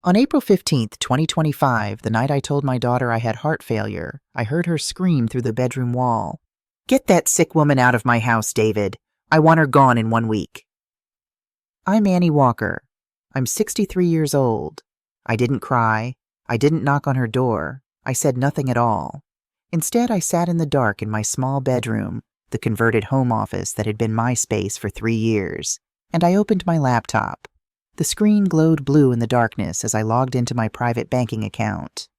On April 15th, 2025, the night I told my daughter I had heart failure, I heard her scream through the bedroom wall. "Get that sick woman out of my house, David. I want her gone in 1 week." I'm Annie Walker. I'm 63 years old. I didn't cry. I didn't knock on her door. I said nothing at all. Instead, I sat in the dark in my small bedroom, the converted home office that had been my space for 3 years, and I opened my laptop. The screen glowed blue in the darkness as I logged into my private banking account.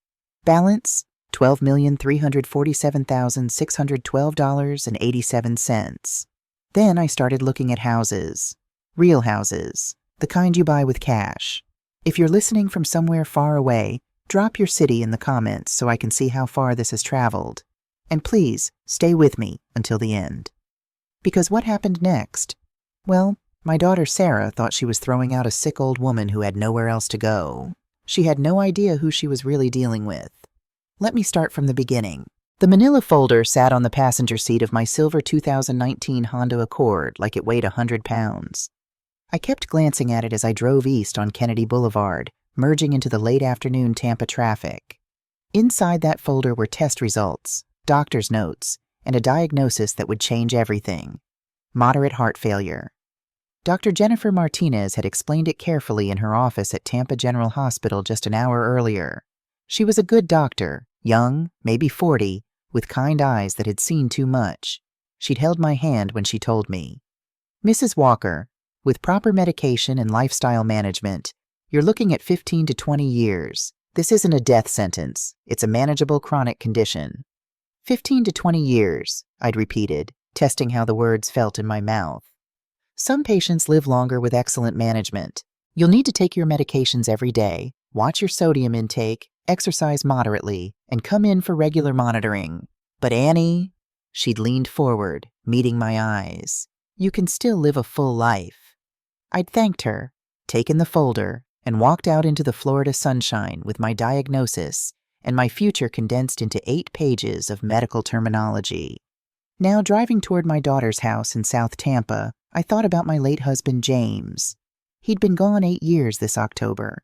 Balance, $12,347,612.87. Then I started looking at houses. Real houses. The kind you buy with cash. If you're listening from somewhere far away, drop your city in the comments so I can see how far this has traveled. And please, stay with me until the end. Because what happened next? Well, my daughter Sarah thought she was throwing out a sick old woman who had nowhere else to go. She had no idea who she was really dealing with. Let me start from the beginning. The manila folder sat on the passenger seat of my silver 2019 Honda Accord like it weighed 100 pounds. I kept glancing at it as I drove east on Kennedy Boulevard, merging into the late afternoon Tampa traffic. Inside that folder were test results, doctor's notes, and a diagnosis that would change everything. Moderate heart failure. Dr. Jennifer Martinez had explained it carefully in her office at Tampa General Hospital just an hour earlier. She was a good doctor, young, maybe 40, with kind eyes that had seen too much. She'd held my hand when she told me, "Mrs. Walker, with proper medication and lifestyle management, you're looking at 15 to 20 years. This isn't a death sentence. It's a manageable chronic condition." 15 to 20 years, I'd repeated, testing how the words felt in my mouth. Some patients live longer with excellent management. You'll need to take your medications every day, watch your sodium intake, exercise moderately, and come in for regular monitoring. But Annie, she'd leaned forward, meeting my eyes. You can still live a full life. I'd thanked her, taken the folder, and walked out into the Florida sunshine with my diagnosis and my future condensed into 8 pages of medical terminology. Now, driving toward my daughter's house in South Tampa, I thought about my late husband, James. He'd been gone 8 years this October.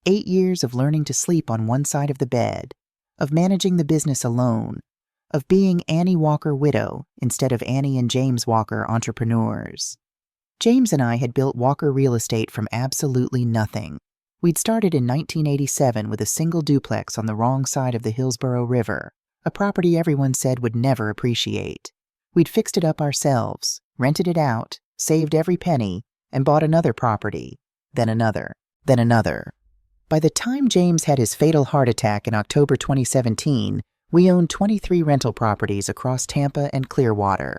8 years of learning to sleep on one side of the bed, of managing the business alone, of being Annie Walker widow instead of Annie and James Walker entrepreneurs. James and I had built Walker Real Estate from absolutely nothing. We'd started in 1987 with a single duplex on the wrong side of the Hillsborough River, a property everyone said would never appreciate. We'd fixed it up ourselves, rented it out, saved every penny, and bought another property, then another, then another. By the time James had his fatal heart attack in October 2017, we owned 23 rental properties across Tampa and Clearwater.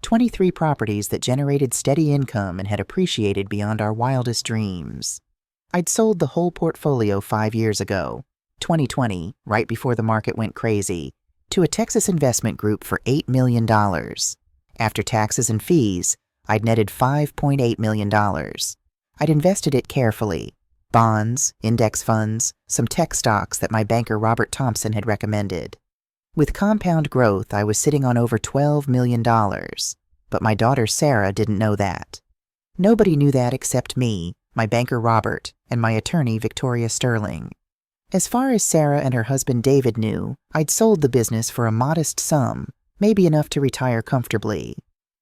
23 properties that generated steady income and had appreciated beyond our wildest dreams. I'd sold the whole portfolio 5 years ago, 2020, right before the market went crazy, to a Texas investment group for $8 million. After taxes and fees, I'd netted $5.8 million. I'd invested it carefully. Bonds, index funds, some tech stocks that my banker Robert Thompson had recommended. With compound growth, I was sitting on over $12 million. But my daughter Sarah didn't know that. Nobody knew that except me, my banker Robert, and my attorney Victoria Sterling. As far as Sarah and her husband David knew, I'd sold the business for a modest sum, maybe enough to retire comfortably.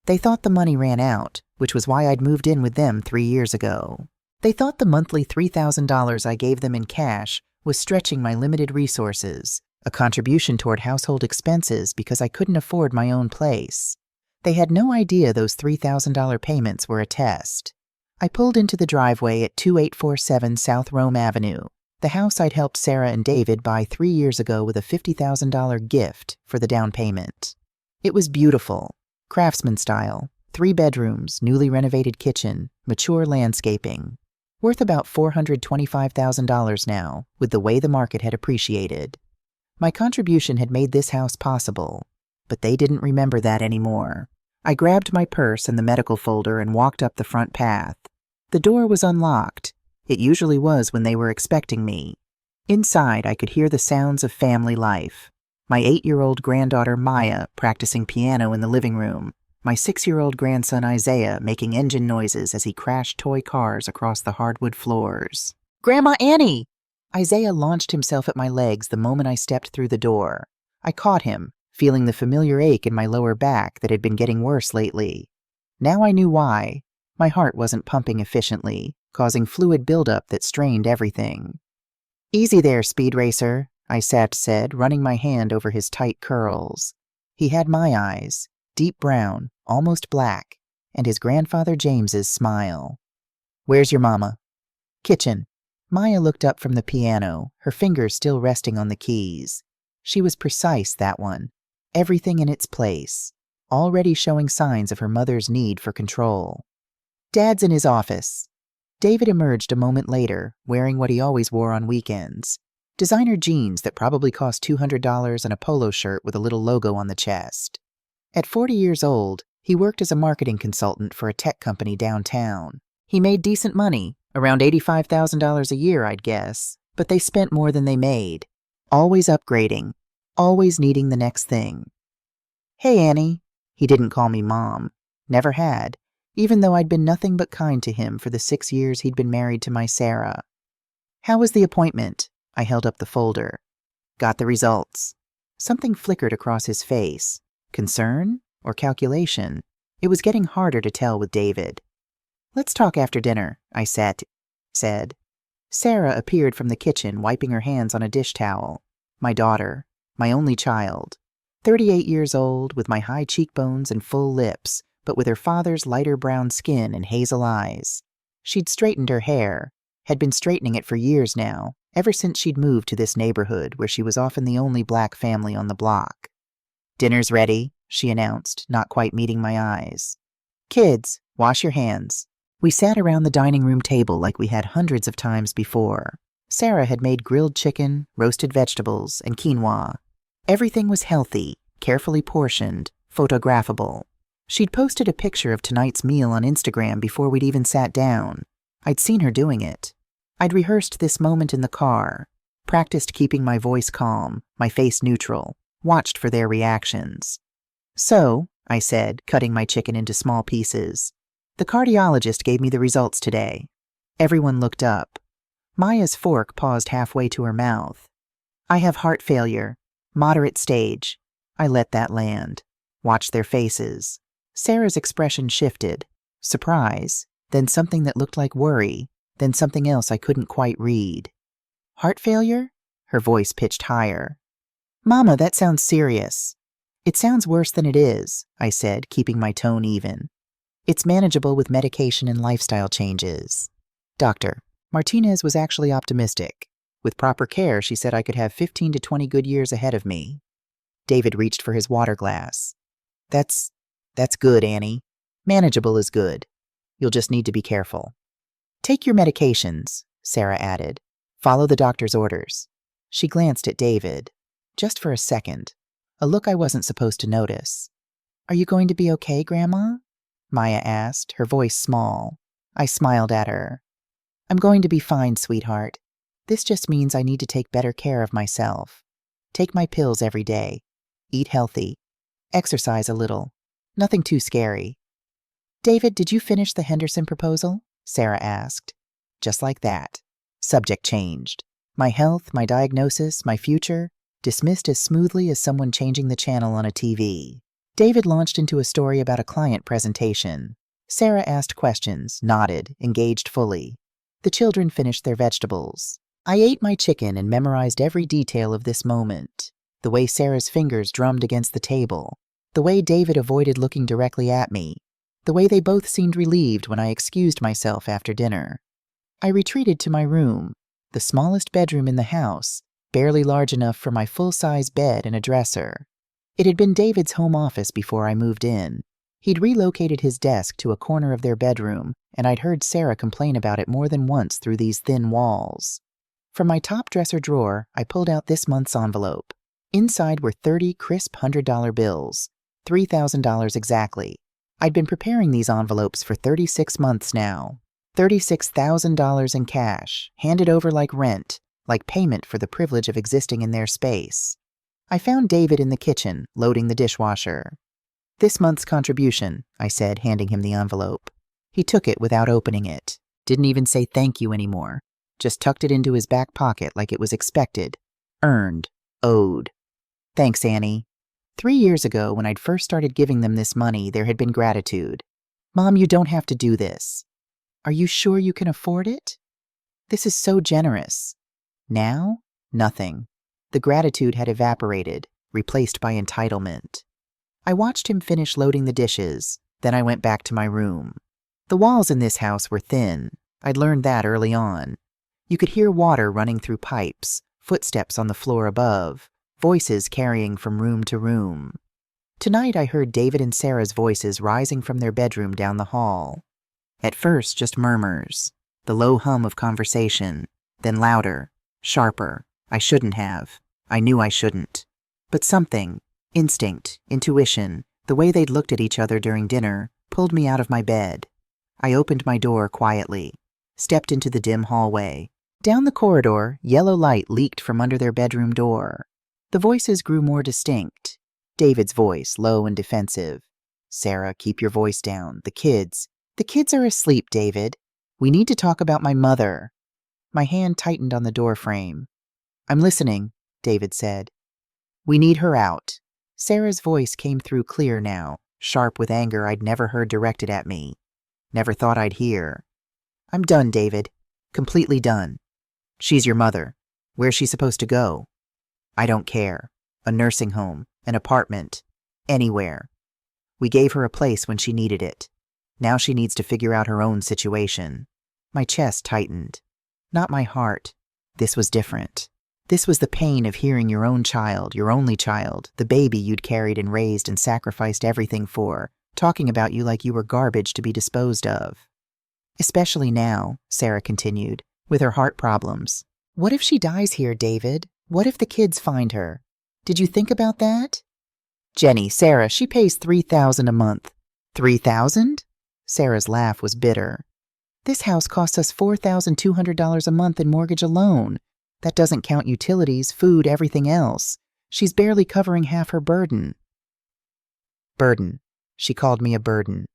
They thought the money ran out, which was why I'd moved in with them 3 years ago. They thought the monthly $3,000 I gave them in cash was stretching my limited resources, a contribution toward household expenses because I couldn't afford my own place. They had no idea those $3,000 payments were a test. I pulled into the driveway at 2847 South Rome Avenue, the house I'd helped Sarah and David buy 3 years ago with a $50,000 gift for the down payment. It was beautiful, craftsman style, 3 bedrooms, newly renovated kitchen, mature landscaping. Worth about $425,000 now, with the way the market had appreciated. My contribution had made this house possible, but they didn't remember that anymore. I grabbed my purse and the medical folder and walked up the front path. The door was unlocked. It usually was when they were expecting me. Inside, I could hear the sounds of family life. My 8-year-old granddaughter Maya practicing piano in the living room. My 6-year-old grandson Isaiah making engine noises as he crashed toy cars across the hardwood floors. "Grandma Annie!" Isaiah launched himself at my legs the moment I stepped through the door. I caught him, feeling the familiar ache in my lower back that had been getting worse lately. Now I knew why. My heart wasn't pumping efficiently, causing fluid buildup that strained everything. "Easy there, speed racer," I said, running my hand over his tight curls. He had my eyes, deep brown, almost black, and his grandfather James's smile. "Where's your mama?" "Kitchen." Maya looked up from the piano, her fingers still resting on the keys. She was precise, that one. Everything in its place, already showing signs of her mother's need for control. "Dad's in his office." David emerged a moment later, wearing what he always wore on weekends. Designer jeans that probably cost $200 and a polo shirt with a little logo on the chest. At 40 years old, he worked as a marketing consultant for a tech company downtown. He made decent money, around $85,000 a year, I'd guess, but they spent more than they made. Always upgrading, always needing the next thing. "Hey, Annie." He didn't call me Mom. Never had, even though I'd been nothing but kind to him for the 6 years he'd been married to my Sarah. "How was the appointment?" I held up the folder. "Got the results." Something flickered across his face. Concern or calculation? It was getting harder to tell with David. "Let's talk after dinner," I said. Sarah appeared from the kitchen, wiping her hands on a dish towel. My daughter, my only child. 38 years old, with my high cheekbones and full lips, but with her father's lighter brown skin and hazel eyes. She'd straightened her hair, had been straightening it for years now, ever since she'd moved to this neighborhood where she was often the only black family on the block. "Dinner's ready," she announced, not quite meeting my eyes. "Kids, wash your hands." We sat around the dining room table like we had hundreds of times before. Sarah had made grilled chicken, roasted vegetables, and quinoa. Everything was healthy, carefully portioned, photographable. She'd posted a picture of tonight's meal on Instagram before we'd even sat down. I'd seen her doing it. I'd rehearsed this moment in the car, practiced keeping my voice calm, my face neutral, watched for their reactions. "So," I said, cutting my chicken into small pieces, "the cardiologist gave me the results today." Everyone looked up. Maya's fork paused halfway to her mouth. "I have heart failure, moderate stage." I let that land. Watched their faces. Sarah's expression shifted. Surprise, then something that looked like worry, then something else I couldn't quite read. "Heart failure?" Her voice pitched higher. "Mama, that sounds serious." "It sounds worse than it is," I said, keeping my tone even. "It's manageable with medication and lifestyle changes." "Doctor, Martinez was actually optimistic. With proper care, she said I could have 15 to 20 good years ahead of me." David reached for his water glass. That's good, Annie. Manageable is good. You'll just need to be careful." "Take your medications," Sarah added. "Follow the doctor's orders." She glanced at David. Just for a second. A look I wasn't supposed to notice. "Are you going to be okay, Grandma?" Maya asked, her voice small. I smiled at her. "I'm going to be fine, sweetheart. This just means I need to take better care of myself. Take my pills every day. Eat healthy. Exercise a little. Nothing too scary." "David, did you finish the Henderson proposal?" Sarah asked. Just like that. Subject changed. My health, my diagnosis, my future, dismissed as smoothly as someone changing the channel on a TV. David launched into a story about a client presentation. Sarah asked questions, nodded, engaged fully. The children finished their vegetables. I ate my chicken and memorized every detail of this moment. The way Sarah's fingers drummed against the table. The way David avoided looking directly at me. The way they both seemed relieved when I excused myself after dinner. I retreated to my room, the smallest bedroom in the house, barely large enough for my full-size bed and a dresser. It had been David's home office before I moved in. He'd relocated his desk to a corner of their bedroom, and I'd heard Sarah complain about it more than once through these thin walls. From my top dresser drawer, I pulled out this month's envelope. Inside were 30 crisp $100 bills, $3,000 exactly. I'd been preparing these envelopes for 36 months now. $36,000 in cash, handed over like rent, like payment for the privilege of existing in their space. I found David in the kitchen, loading the dishwasher. "This month's contribution," I said, handing him the envelope. He took it without opening it. Didn't even say thank you anymore. just tucked it into his back pocket like it was expected. Earned. Owed. Thanks, Annie. 3 years ago, when I'd first started giving them this money, there had been gratitude. Mom, you don't have to do this. Are you sure you can afford it? This is so generous. Now, nothing. The gratitude had evaporated, replaced by entitlement. I watched him finish loading the dishes, then I went back to my room. The walls in this house were thin. I'd learned that early on. You could hear water running through pipes, footsteps on the floor above, voices carrying from room to room. Tonight I heard David and Sarah's voices rising from their bedroom down the hall. At first, just murmurs, the low hum of conversation, then louder, sharper. I shouldn't have. I knew I shouldn't. But something, instinct, intuition, the way they'd looked at each other during dinner, pulled me out of my bed. I opened my door quietly, stepped into the dim hallway. Down the corridor, yellow light leaked from under their bedroom door. The voices grew more distinct. David's voice, low and defensive. Sarah, keep your voice down. The kids are asleep, David. We need to talk about my mother. My hand tightened on the door frame. I'm listening, David said. We need her out. Sarah's voice came through clear now, sharp with anger I'd never heard directed at me. Never thought I'd hear. I'm done, David. Completely done. She's your mother. Where's she supposed to go? I don't care. A nursing home, an apartment, anywhere. We gave her a place when she needed it. Now she needs to figure out her own situation. My chest tightened. Not my heart. This was different. This was the pain of hearing your own child, your only child, the baby you'd carried and raised and sacrificed everything for, talking about you like you were garbage to be disposed of. Especially now, Sarah continued, with her heart problems. What if she dies here, David? What if the kids find her? Did you think about that? Jenny, Sarah, she pays $3,000 a month. $3,000? Sarah's laugh was bitter. This house costs us $4,200 a month in mortgage alone. That doesn't count utilities, food, everything else. She's barely covering half her burden. Burden. She called me a burden.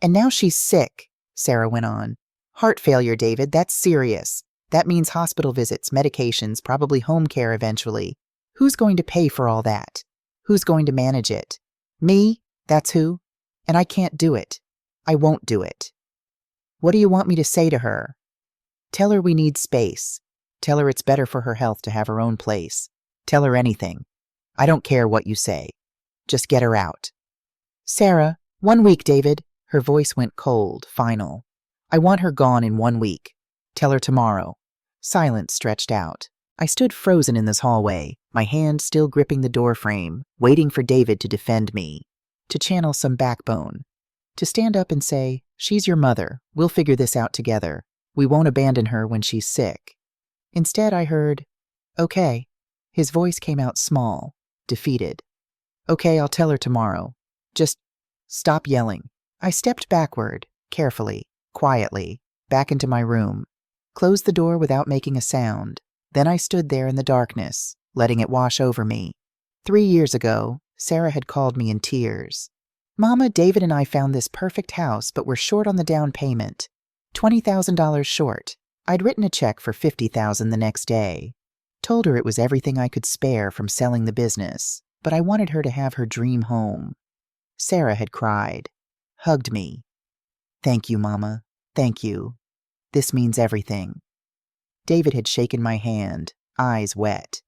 And now she's sick, Sarah went on. Heart failure, David, that's serious. That means hospital visits, medications, probably home care eventually. Who's going to pay for all that? Who's going to manage it? Me, that's who. And I can't do it. I won't do it. What do you want me to say to her? Tell her we need space. Tell her it's better for her health to have her own place. Tell her anything. I don't care what you say. Just get her out. Sarah, 1 week, David. Her voice went cold, final. I want her gone in 1 week. Tell her tomorrow. Silence stretched out. I stood frozen in this hallway, my hand still gripping the door frame, waiting for David to defend me, to channel some backbone, to stand up and say, she's your mother. We'll figure this out together. We won't abandon her when she's sick. Instead, I heard, okay. His voice came out small, defeated. Okay, I'll tell her tomorrow. Just stop yelling. I stepped backward, carefully, quietly, back into my room, closed the door without making a sound. Then I stood there in the darkness, letting it wash over me. 3 years ago, Sarah had called me in tears. Mama, David and I found this perfect house, but we're short on the down payment. $20,000 short. I'd written a check for $50,000 the next day. Told her it was everything I could spare from selling the business, but I wanted her to have her dream home. Sarah had cried, hugged me. Thank you, Mama. Thank you. This means everything. David had shaken my hand, eyes wet.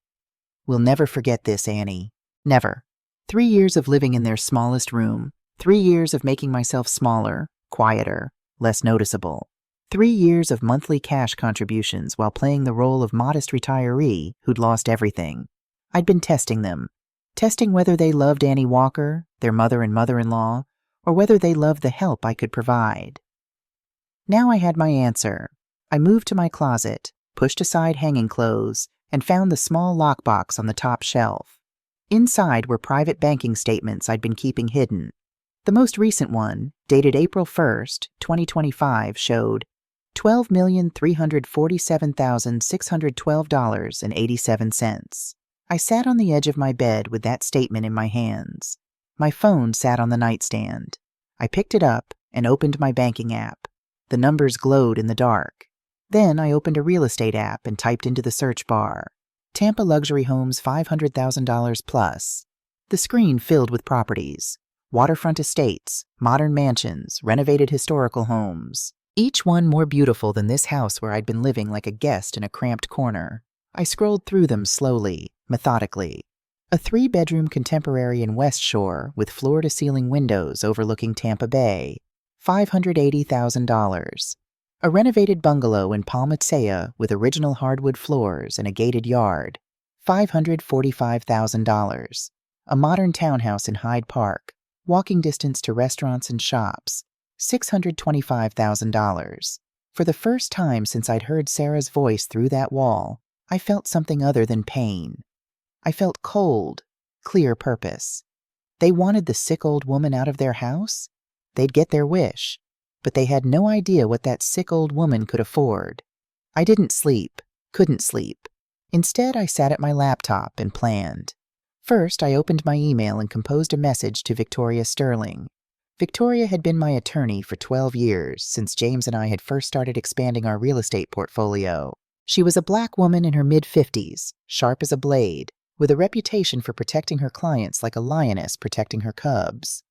We'll never forget this, Annie. Never. 3 years of living in their smallest room. 3 years of making myself smaller, quieter, less noticeable. 3 years of monthly cash contributions while playing the role of modest retiree who'd lost everything. I'd been testing them. Testing whether they loved Annie Walker, their mother and mother-in-law, or whether they loved the help I could provide. Now I had my answer. I moved to my closet, pushed aside hanging clothes, and found the small lockbox on the top shelf. Inside were private banking statements I'd been keeping hidden. The most recent one, dated April 1st, 2025, showed $12,347,612.87. I sat on the edge of my bed with that statement in my hands. My phone sat on the nightstand. I picked it up and opened my banking app. The numbers glowed in the dark. Then I opened a real estate app and typed into the search bar, Tampa Luxury Homes $500,000 plus. The screen filled with properties, waterfront estates, modern mansions, renovated historical homes, each one more beautiful than this house where I'd been living like a guest in a cramped corner. I scrolled through them slowly, methodically. A 3-bedroom contemporary in West Shore with floor-to-ceiling windows overlooking Tampa Bay, $580,000. A renovated bungalow in Palmacea with original hardwood floors and a gated yard, $545,000. A modern townhouse in Hyde Park, walking distance to restaurants and shops, $625,000. For the first time since I'd heard Sarah's voice through that wall, I felt something other than pain. I felt cold, clear purpose. They wanted the sick old woman out of their house? They'd get their wish, but they had no idea what that sick old woman could afford. I didn't sleep, couldn't sleep. Instead, I sat at my laptop and planned. First, I opened my email and composed a message to Victoria Sterling. Victoria had been my attorney for 12 years, since James and I had first started expanding our real estate portfolio. She was a black woman in her mid-50s, sharp as a blade, with a reputation for protecting her clients like a lioness protecting her cubs.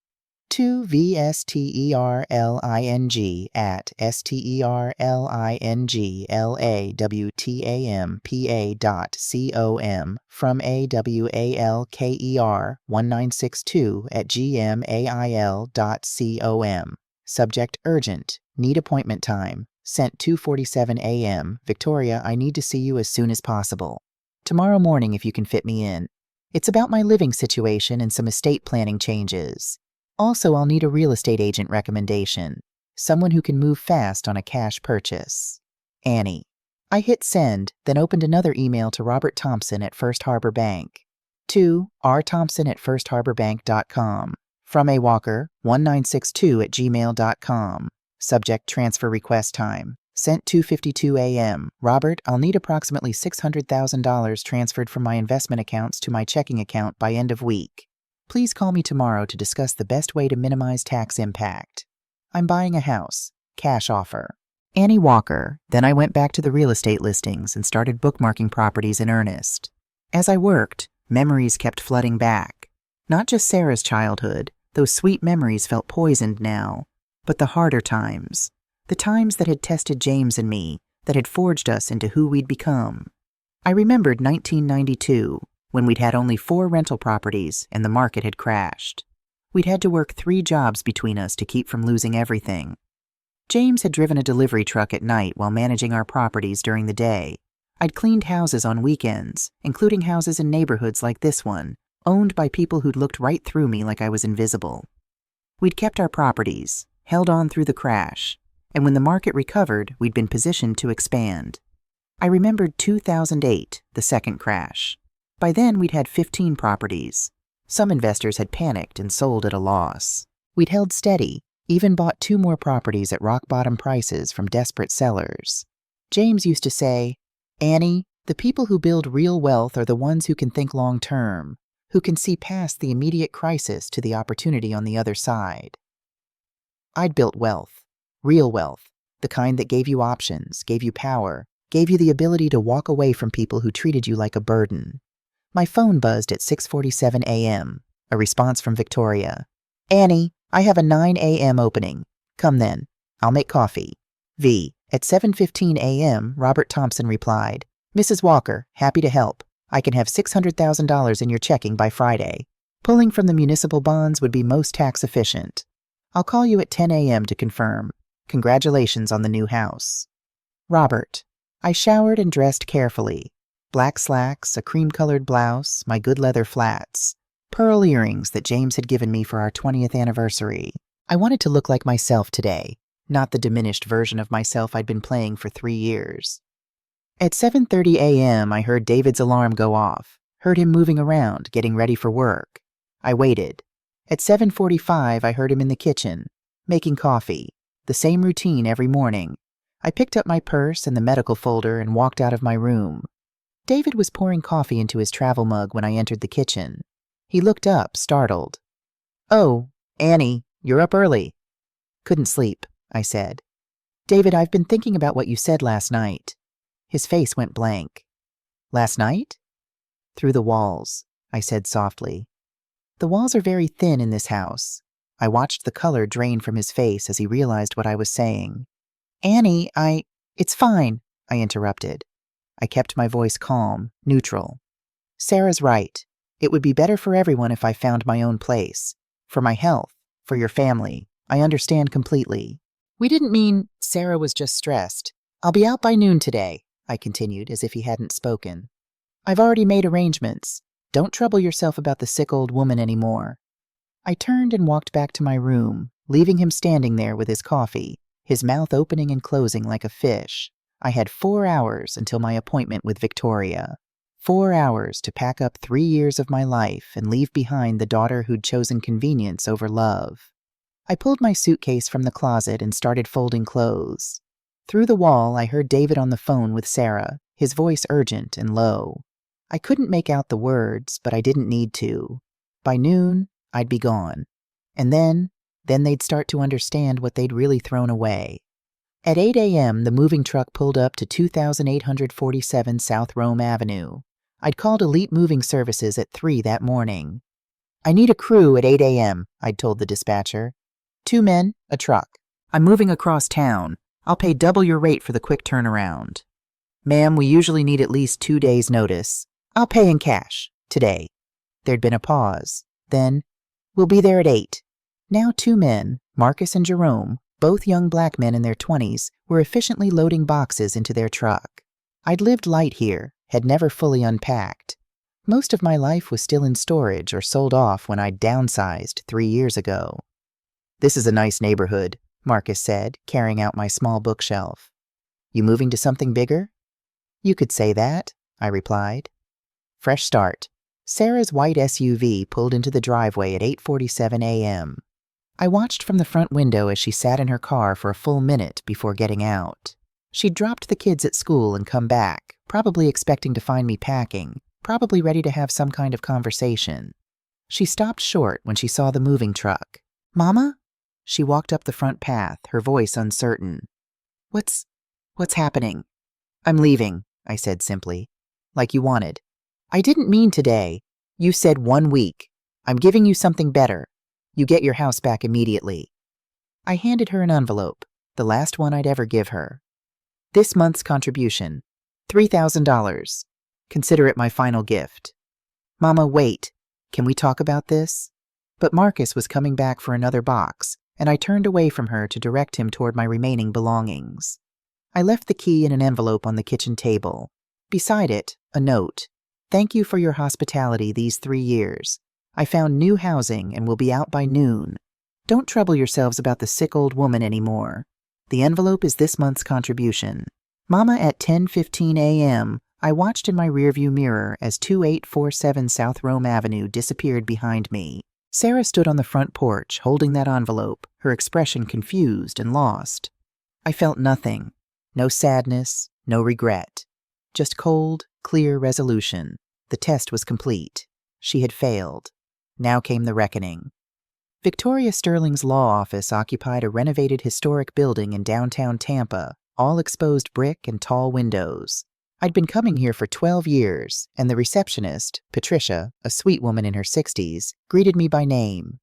To VSTERLING@STERLINGLAWTAMPA.com from AWALKER1962@gmail.com. Subject urgent. Need appointment time. Sent 2:47 a.m. Victoria, I need to see you as soon as possible. Tomorrow morning if you can fit me in. It's about my living situation and some estate planning changes. Also, I'll need a real estate agent recommendation. Someone who can move fast on a cash purchase. Annie. I hit send, then opened another email to Robert Thompson at First Harbor Bank. To rthompson@firstharborbank.com. From A Walker, 1962@gmail.com. Subject transfer request time. Sent 2:52 a.m. Robert, I'll need approximately $600,000 transferred from my investment accounts to my checking account by end of week. Please call me tomorrow to discuss the best way to minimize tax impact. I'm buying a house. Cash offer. Annie Walker. Then I went back to the real estate listings and started bookmarking properties in earnest. As I worked, memories kept flooding back. Not just Sarah's childhood. Those sweet memories felt poisoned now. But the harder times. The times that had tested James and me, that had forged us into who we'd become. I remembered 1992, when we'd had only 4 rental properties and the market had crashed. We'd had to work 3 jobs between us to keep from losing everything. James had driven a delivery truck at night while managing our properties during the day. I'd cleaned houses on weekends, including houses in neighborhoods like this one, owned by people who'd looked right through me like I was invisible. We'd kept our properties, held on through the crash, and when the market recovered, we'd been positioned to expand. I remembered 2008, the second crash. By then, we'd had 15 properties. Some investors had panicked and sold at a loss. We'd held steady, even bought 2 more properties at rock-bottom prices from desperate sellers. James used to say, Annie, the people who build real wealth are the ones who can think long-term, who can see past the immediate crisis to the opportunity on the other side. I'd built wealth, real wealth, the kind that gave you options, gave you power, gave you the ability to walk away from people who treated you like a burden. My phone buzzed at 6:47 a.m., a response from Victoria. Annie, I have a 9 a.m. opening. Come then. I'll make coffee. V. At 7:15 a.m., Robert Thompson replied, Mrs. Walker, happy to help. I can have $600,000 in your checking by Friday. Pulling from the municipal bonds would be most tax efficient. I'll call you at 10 a.m. to confirm. Congratulations on the new house. Robert. I showered and dressed carefully. Black slacks, a cream-colored blouse, my good leather flats, pearl earrings that James had given me for our 20th anniversary. I wanted to look like myself today, not the diminished version of myself I'd been playing for 3 years. At 7:30 a.m., I heard David's alarm go off, heard him moving around, getting ready for work. I waited. At 7:45, I heard him in the kitchen, making coffee, the same routine every morning. I picked up my purse and the medical folder and walked out of my room. David was pouring coffee into his travel mug when I entered the kitchen. He looked up, startled. Oh, Annie, you're up early. Couldn't sleep, I said. David, I've been thinking about what you said last night. His face went blank. Last night? Through the walls, I said softly. The walls are very thin in this house. I watched the color drain from his face as he realized what I was saying. Annie, It's fine, I interrupted. I kept my voice calm, neutral. Sarah's right. It would be better for everyone if I found my own place. For my health, for your family. I understand completely. We didn't mean Sarah was just stressed. I'll be out by noon today, I continued as if he hadn't spoken. I've already made arrangements. Don't trouble yourself about the sick old woman anymore. I turned and walked back to my room, leaving him standing there with his coffee, his mouth opening and closing like a fish. I had 4 hours until my appointment with Victoria. 4 hours to pack up 3 years of my life and leave behind the daughter who'd chosen convenience over love. I pulled my suitcase from the closet and started folding clothes. Through the wall, I heard David on the phone with Sarah, his voice urgent and low. I couldn't make out the words, but I didn't need to. By noon, I'd be gone. And then they'd start to understand what they'd really thrown away. At 8 a.m., the moving truck pulled up to 2847 South Rome Avenue. I'd called Elite Moving Services at 3 that morning. I need a crew at 8 a.m., I'd told the dispatcher. 2 men, a truck. I'm moving across town. I'll pay double your rate for the quick turnaround. Ma'am, we usually need at least 2 days' notice. I'll pay in cash, today. There'd been a pause. Then, we'll be there at 8. Now 2 men, Marcus and Jerome, both young black men in their 20s, were efficiently loading boxes into their truck. I'd lived light here, had never fully unpacked. Most of my life was still in storage or sold off when I'd downsized 3 years ago. This is a nice neighborhood, Marcus said, carrying out my small bookshelf. You moving to something bigger? You could say that, I replied. Fresh start. Sarah's white SUV pulled into the driveway at 8:47 a.m. I watched from the front window as she sat in her car for a full minute before getting out. She'd dropped the kids at school and come back, probably expecting to find me packing, probably ready to have some kind of conversation. She stopped short when she saw the moving truck. Mama? She walked up the front path, her voice uncertain. What's happening? I'm leaving, I said simply. Like you wanted. I didn't mean today. You said 1 week. I'm giving you something better. You get your house back immediately. I handed her an envelope, the last one I'd ever give her. This month's contribution, $3,000. Consider it my final gift. Mama, wait. Can we talk about this? But Marcus was coming back for another box, and I turned away from her to direct him toward my remaining belongings. I left the key in an envelope on the kitchen table. Beside it, a note. Thank you for your hospitality these 3 years. I found new housing and will be out by noon. Don't trouble yourselves about the sick old woman anymore. The envelope is this month's contribution. Mama, at 10:15 a.m., I watched in my rearview mirror as 2847 South Rome Avenue disappeared behind me. Sarah stood on the front porch, holding that envelope, her expression confused and lost. I felt nothing. No sadness, no regret. Just cold, clear resolution. The test was complete. She had failed. Now came the reckoning. Victoria Sterling's law office occupied a renovated historic building in downtown Tampa, all exposed brick and tall windows. I'd been coming here for 12 years, and the receptionist, Patricia, a sweet woman in her 60s, greeted me by name.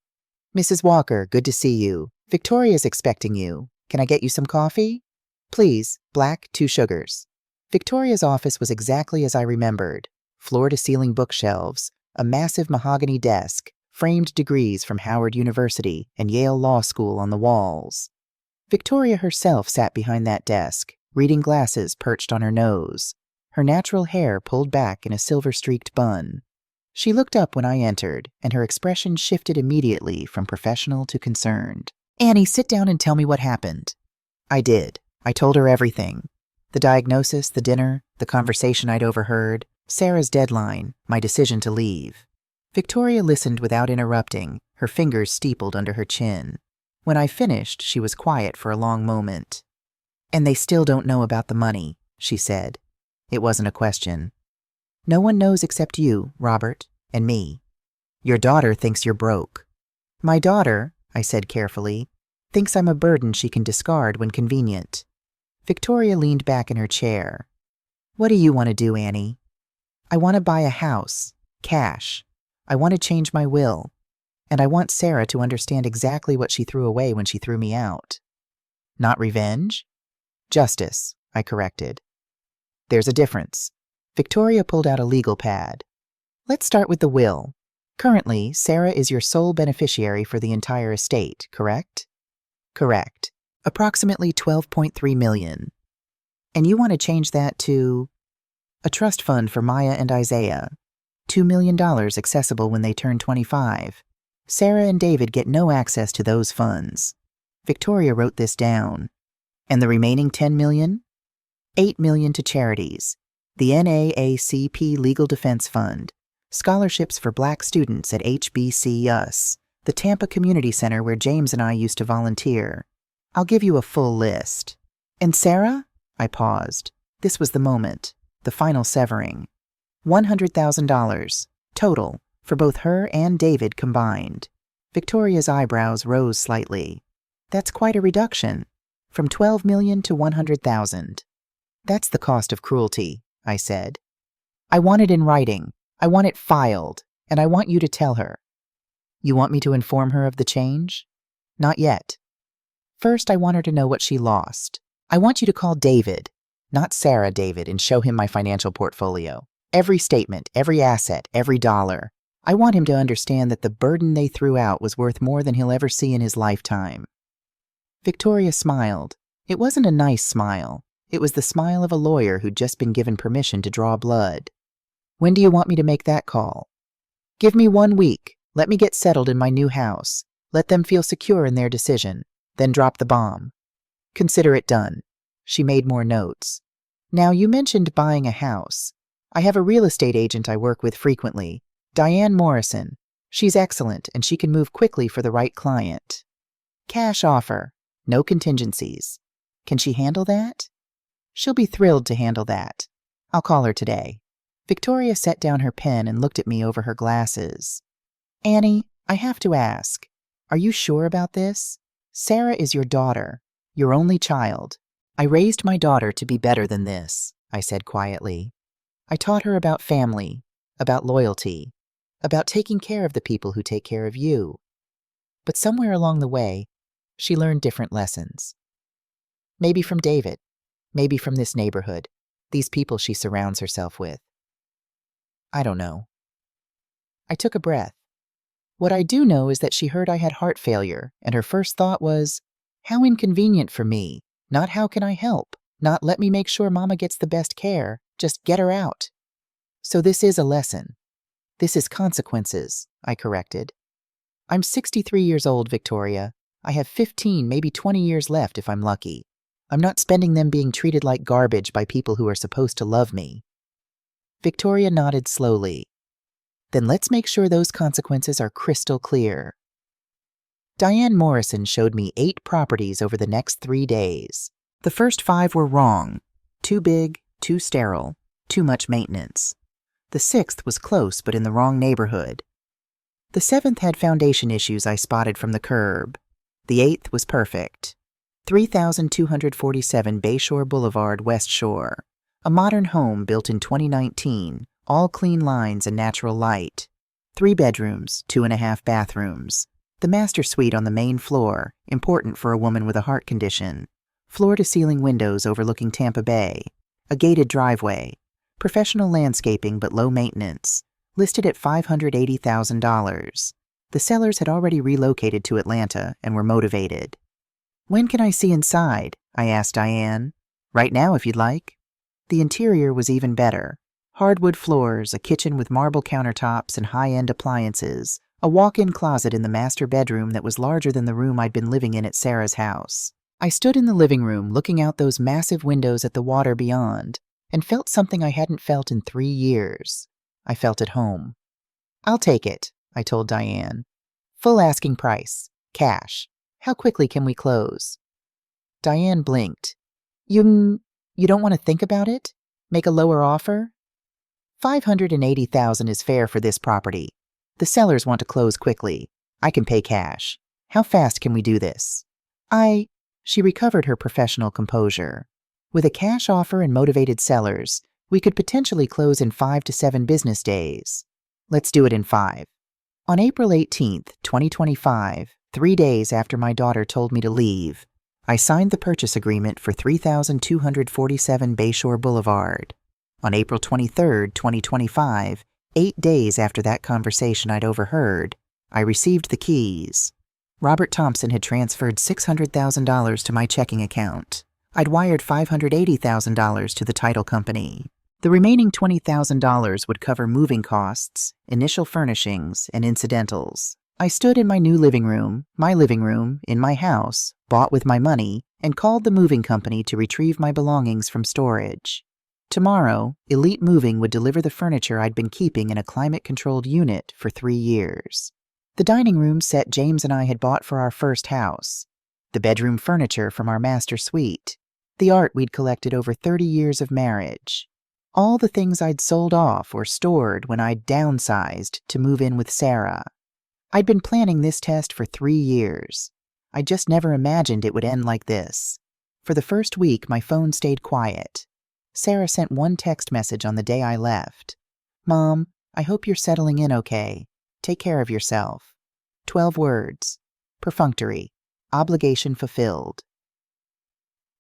Mrs. Walker, good to see you. Victoria's expecting you. Can I get you some coffee? Please, black, 2 sugars. Victoria's office was exactly as I remembered. Floor-to-ceiling bookshelves, a massive mahogany desk, framed degrees from Howard University and Yale Law School on the walls. Victoria herself sat behind that desk, reading glasses perched on her nose, her natural hair pulled back in a silver-streaked bun. She looked up when I entered, and her expression shifted immediately from professional to concerned. Annie, sit down and tell me what happened. I did. I told her everything. The diagnosis, the dinner, the conversation I'd overheard, Sarah's deadline, my decision to leave. Victoria listened without interrupting, her fingers steepled under her chin. When I finished, she was quiet for a long moment. And they still don't know about the money, she said. It wasn't a question. No one knows except you, Robert, and me. Your daughter thinks you're broke. My daughter, I said carefully, thinks I'm a burden she can discard when convenient. Victoria leaned back in her chair. What do you want to do, Annie? I want to buy a house. Cash. I want to change my will. And I want Sarah to understand exactly what she threw away when she threw me out. Not revenge? Justice, I corrected. There's a difference. Victoria pulled out a legal pad. Let's start with the will. Currently, Sarah is your sole beneficiary for the entire estate, correct? Correct. Approximately $12.3 million. And you want to change that to a trust fund for Maya and Isaiah. $2 million accessible when they turn 25. Sarah and David get no access to those funds. Victoria wrote this down. And the remaining $10 million? $8 million to charities. The NAACP Legal Defense Fund. Scholarships for Black students at HBCUS, the Tampa Community Center where James and I used to volunteer. I'll give you a full list. And Sarah? I paused. This was the moment. The final severing. $100,000. Total. For both her and David combined. Victoria's eyebrows rose slightly. That's quite a reduction. From $12 million to $100,000. That's the cost of cruelty, I said. I want it in writing. I want it filed. And I want you to tell her. You want me to inform her of the change? Not yet. First, I want her to know what she lost. I want you to call David, not Sarah David, and show him my financial portfolio. Every statement, every asset, every dollar. I want him to understand that the burden they threw out was worth more than he'll ever see in his lifetime. Victoria smiled. It wasn't a nice smile. It was the smile of a lawyer who'd just been given permission to draw blood. When do you want me to make that call? Give me 1 week. Let me get settled in my new house. Let them feel secure in their decision. Then drop the bomb. Consider it done. She made more notes. Now, you mentioned buying a house. I have a real estate agent I work with frequently. Diane Morrison. She's excellent, and she can move quickly for the right client. Cash offer. No contingencies. Can she handle that? She'll be thrilled to handle that. I'll call her today. Victoria set down her pen and looked at me over her glasses. Annie, I have to ask. Are you sure about this? Sarah is your daughter, your only child. I raised my daughter to be better than this, I said quietly. I taught her about family, about loyalty, about taking care of the people who take care of you. But somewhere along the way, she learned different lessons. Maybe from David, maybe from this neighborhood, these people she surrounds herself with. I don't know. I took a breath. What I do know is that she heard I had heart failure, and her first thought was, how inconvenient for me, not how can I help, not let me make sure Mama gets the best care, just get her out. So this is a lesson. This is consequences, I corrected. I'm 63 years old, Victoria. I have 15, maybe 20 years left if I'm lucky. I'm not spending them being treated like garbage by people who are supposed to love me. Victoria nodded slowly. Then let's make sure those consequences are crystal clear. Diane Morrison showed me 8 properties over the next 3 days. The first 5 were wrong. Too big, too sterile, too much maintenance. The 6th was close but in the wrong neighborhood. The 7th had foundation issues I spotted from the curb. The 8th was perfect. 3247 Bayshore Boulevard, West Shore. A modern home built in 2019, all clean lines and natural light. 3 bedrooms, 2.5 bathrooms. The master suite on the main floor, important for a woman with a heart condition. Floor-to-ceiling windows overlooking Tampa Bay. A gated driveway. Professional landscaping but low maintenance. Listed at $580,000. The sellers had already relocated to Atlanta and were motivated. When can I see inside? I asked Diane. Right now, if you'd like. The interior was even better. Hardwood floors, a kitchen with marble countertops and high-end appliances, a walk-in closet in the master bedroom that was larger than the room I'd been living in at Sarah's house. I stood in the living room looking out those massive windows at the water beyond and felt something I hadn't felt in 3 years. I felt at home. I'll take it, I told Diane. Full asking price. Cash. How quickly can we close? Diane blinked. You don't want to think about it? Make a lower offer? $580,000 is fair for this property. The sellers want to close quickly. I can pay cash. How fast can we do this? She recovered her professional composure. With a cash offer and motivated sellers, we could potentially close in 5 to 7 business days. Let's do it in 5. On April 18th, 2025, 3 days after my daughter told me to leave, I signed the purchase agreement for 3247 Bayshore Boulevard. On April 23rd, 2025, 8 days after that conversation I'd overheard, I received the keys. Robert Thompson had transferred $600,000 to my checking account. I'd wired $580,000 to the title company. The remaining $20,000 would cover moving costs, initial furnishings, and incidentals. I stood in my new living room, in my house, bought with my money, and called the moving company to retrieve my belongings from storage. Tomorrow, Elite Moving would deliver the furniture I'd been keeping in a climate-controlled unit for 3 years. The dining room set James and I had bought for our first house. The bedroom furniture from our master suite. The art we'd collected over 30 years of marriage. All the things I'd sold off or stored when I'd downsized to move in with Sarah. I'd been planning this test for 3 years. I just never imagined it would end like this. For the first week, my phone stayed quiet. Sarah sent one text message on the day I left. "Mom, I hope you're settling in okay. Take care of yourself." 12 words. Perfunctory. Obligation fulfilled.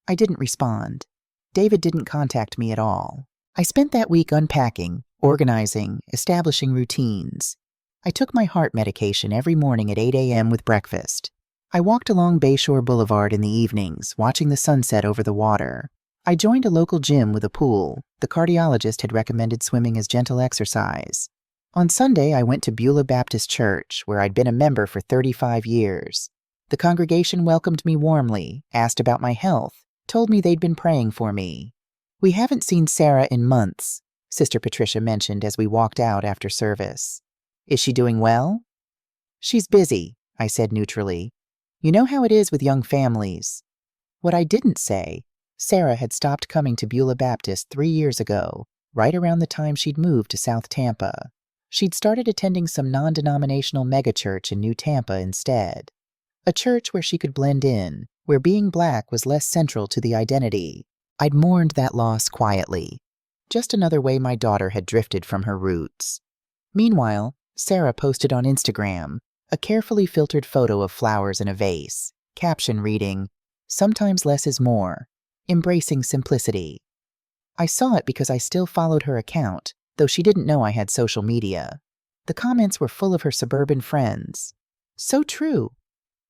I didn't respond. David didn't contact me at all. I spent that week unpacking, organizing, establishing routines. I took my heart medication every morning at 8 a.m. with breakfast. I walked along Bayshore Boulevard in the evenings, watching the sunset over the water. I joined a local gym with a pool. The cardiologist had recommended swimming as gentle exercise. On Sunday, I went to Beulah Baptist Church, where I'd been a member for 35 years. The congregation welcomed me warmly, asked about my health, told me they'd been praying for me. "We haven't seen Sarah in months," Sister Patricia mentioned as we walked out after service. "Is she doing well?" "She's busy," I said neutrally. "You know how it is with young families." What I didn't say, Sarah had stopped coming to Beulah Baptist 3 years ago, right around the time she'd moved to South Tampa. She'd started attending some non-denominational megachurch in New Tampa instead. A church where she could blend in, where being Black was less central to the identity. I'd mourned that loss quietly. Just another way my daughter had drifted from her roots. Meanwhile, Sarah posted on Instagram a carefully filtered photo of flowers in a vase, caption reading, "Sometimes less is more, embracing simplicity." I saw it because I still followed her account, though she didn't know I had social media. The comments were full of her suburban friends. So true.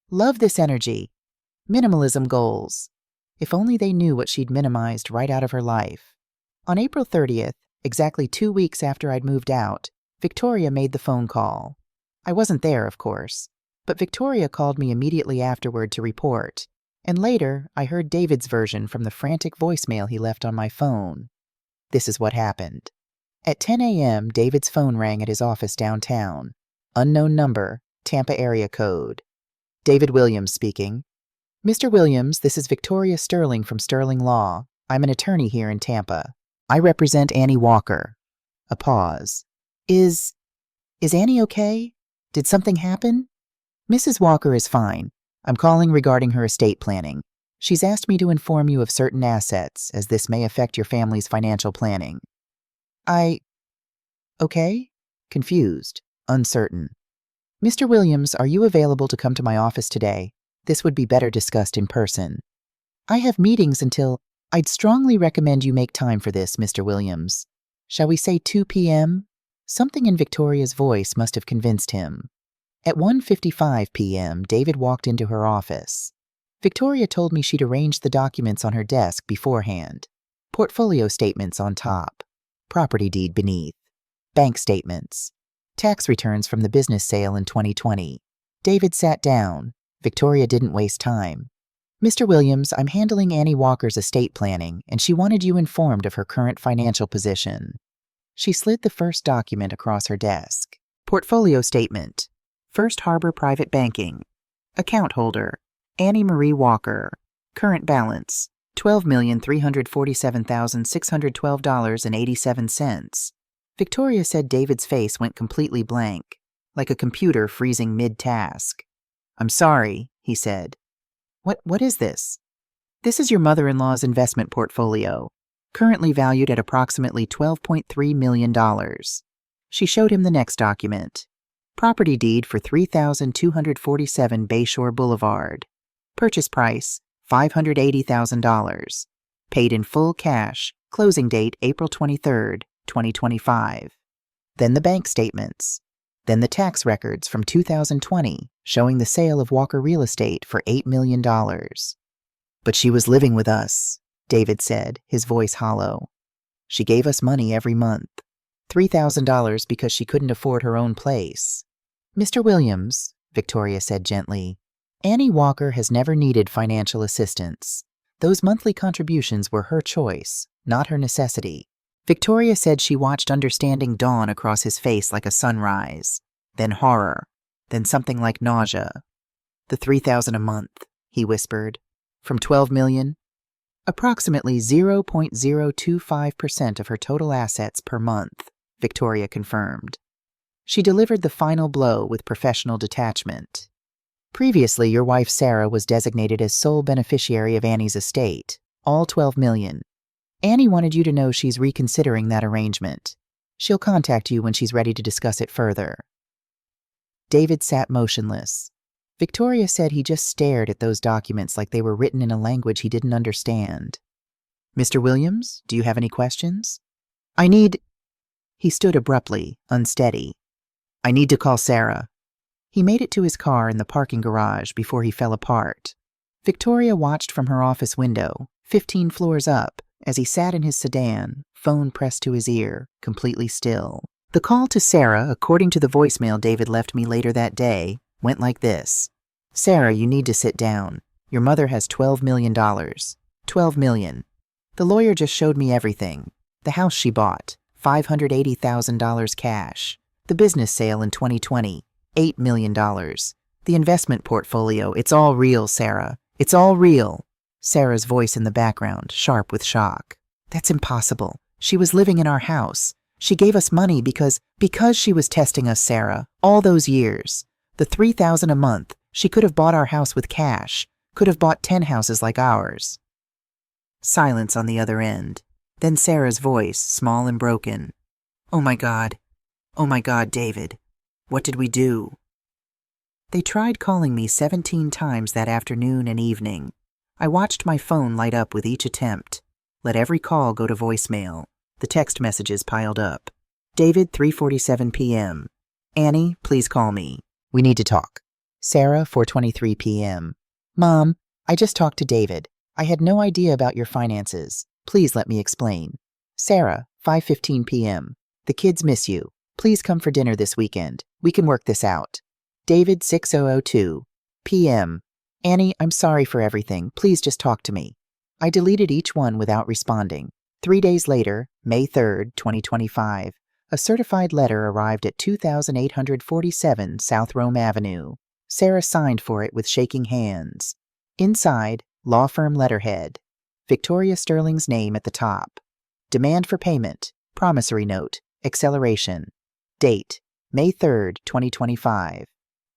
Love this energy. Minimalism goals. If only they knew what she'd minimized right out of her life. On April 30th, exactly 2 weeks after I'd moved out, Victoria made the phone call. I wasn't there, of course, but Victoria called me immediately afterward to report, and later I heard David's version from the frantic voicemail he left on my phone. This is what happened. At 10 a.m., David's phone rang at his office downtown. Unknown number, Tampa area code. David Williams speaking. "Mr. Williams, this is Victoria Sterling from Sterling Law. I'm an attorney here in Tampa. I represent Annie Walker." A pause. Is Annie okay? Did something happen?" "Mrs. Walker is fine. I'm calling regarding her estate planning. She's asked me to inform you of certain assets, as this may affect your family's financial planning." Okay? Confused, uncertain. "Mr. Williams, are you available to come to my office today? This would be better discussed in person." "I have meetings until—" "I'd strongly recommend you make time for this, Mr. Williams. Shall we say 2 p.m.? Something in Victoria's voice must have convinced him. At 1:55 p.m., David walked into her office. Victoria told me she'd arranged the documents on her desk beforehand. Portfolio statements on top. Property deed beneath. Bank statements. Tax returns from the business sale in 2020. David sat down. Victoria didn't waste time. "Mr. Williams, I'm handling Annie Walker's estate planning, and she wanted you informed of her current financial position." She slid the first document across her desk. Portfolio statement. First Harbor Private Banking. Account holder, Annie Marie Walker. Current balance, $12,347,612.87. Victoria said David's face went completely blank, like a computer freezing mid-task. "I'm sorry," he said. What is this?" This is your mother-in-law's investment portfolio, currently valued at approximately $12.3 million. She showed him the next document. Property deed for 3,247 Bayshore Boulevard. Purchase price, $580,000. Paid in full cash. Closing date April 23, 2025. Then the bank statements. Then the tax records from 2020 showing the sale of Walker Real Estate for $8 million. But she was living with us, David said, his voice hollow. She gave us money every month. $3,000 because she couldn't afford her own place. Mr. Williams, Victoria said gently, Annie Walker has never needed financial assistance. Those monthly contributions were her choice, not her necessity. Victoria said she watched understanding dawn across his face like a sunrise, then horror, then something like nausea. The $3,000 a month, he whispered. From $12 million? Approximately 0.025% of her total assets per month, Victoria confirmed. She delivered the final blow with professional detachment. Previously, your wife Sarah was designated as sole beneficiary of Annie's estate, all $12 million. Annie wanted you to know she's reconsidering that arrangement. She'll contact you when she's ready to discuss it further. David sat motionless. Victoria said he just stared at those documents like they were written in a language he didn't understand. Mr. Williams, do you have any questions? He stood abruptly, unsteady. I need to call Sarah. He made it to his car in the parking garage before he fell apart. Victoria watched from her office window, 15 floors up, as he sat in his sedan, phone pressed to his ear, completely still. The call to Sarah, according to the voicemail David left me later that day, went like this. Sarah, you need to sit down. Your mother has $12 million. $12 million. The lawyer just showed me everything. The house she bought, $580,000 cash. The business sale in 2020, $8 million. The investment portfolio, it's all real, Sarah. It's all real. Sarah's voice in the background, sharp with shock. That's impossible. She was living in our house. She gave us money because she was testing us, Sarah, all those years. The $3,000 a month, she could have bought our house with cash, could have bought 10 houses like ours. Silence on the other end. Then Sarah's voice, small and broken. Oh my God, David. What did we do? They tried calling me 17 times that afternoon and evening. I watched my phone light up with each attempt. Let every call go to voicemail. The text messages piled up. David, 3:47 p.m. Annie, please call me. We need to talk. Sarah, 4:23 p.m. Mom, I just talked to David. I had no idea about your finances. Please let me explain. Sarah, 5:15 p.m. The kids miss you. Please come for dinner this weekend. We can work this out. David, 6:02 p.m. Annie, I'm sorry for everything. Please just talk to me. I deleted each one without responding. 3 days later, May 3, 2025, a certified letter arrived at 2847 South Rome Avenue. Sarah signed for it with shaking hands. Inside, law firm letterhead. Victoria Sterling's name at the top. Demand for payment. Promissory note. Acceleration. Date, May 3, 2025.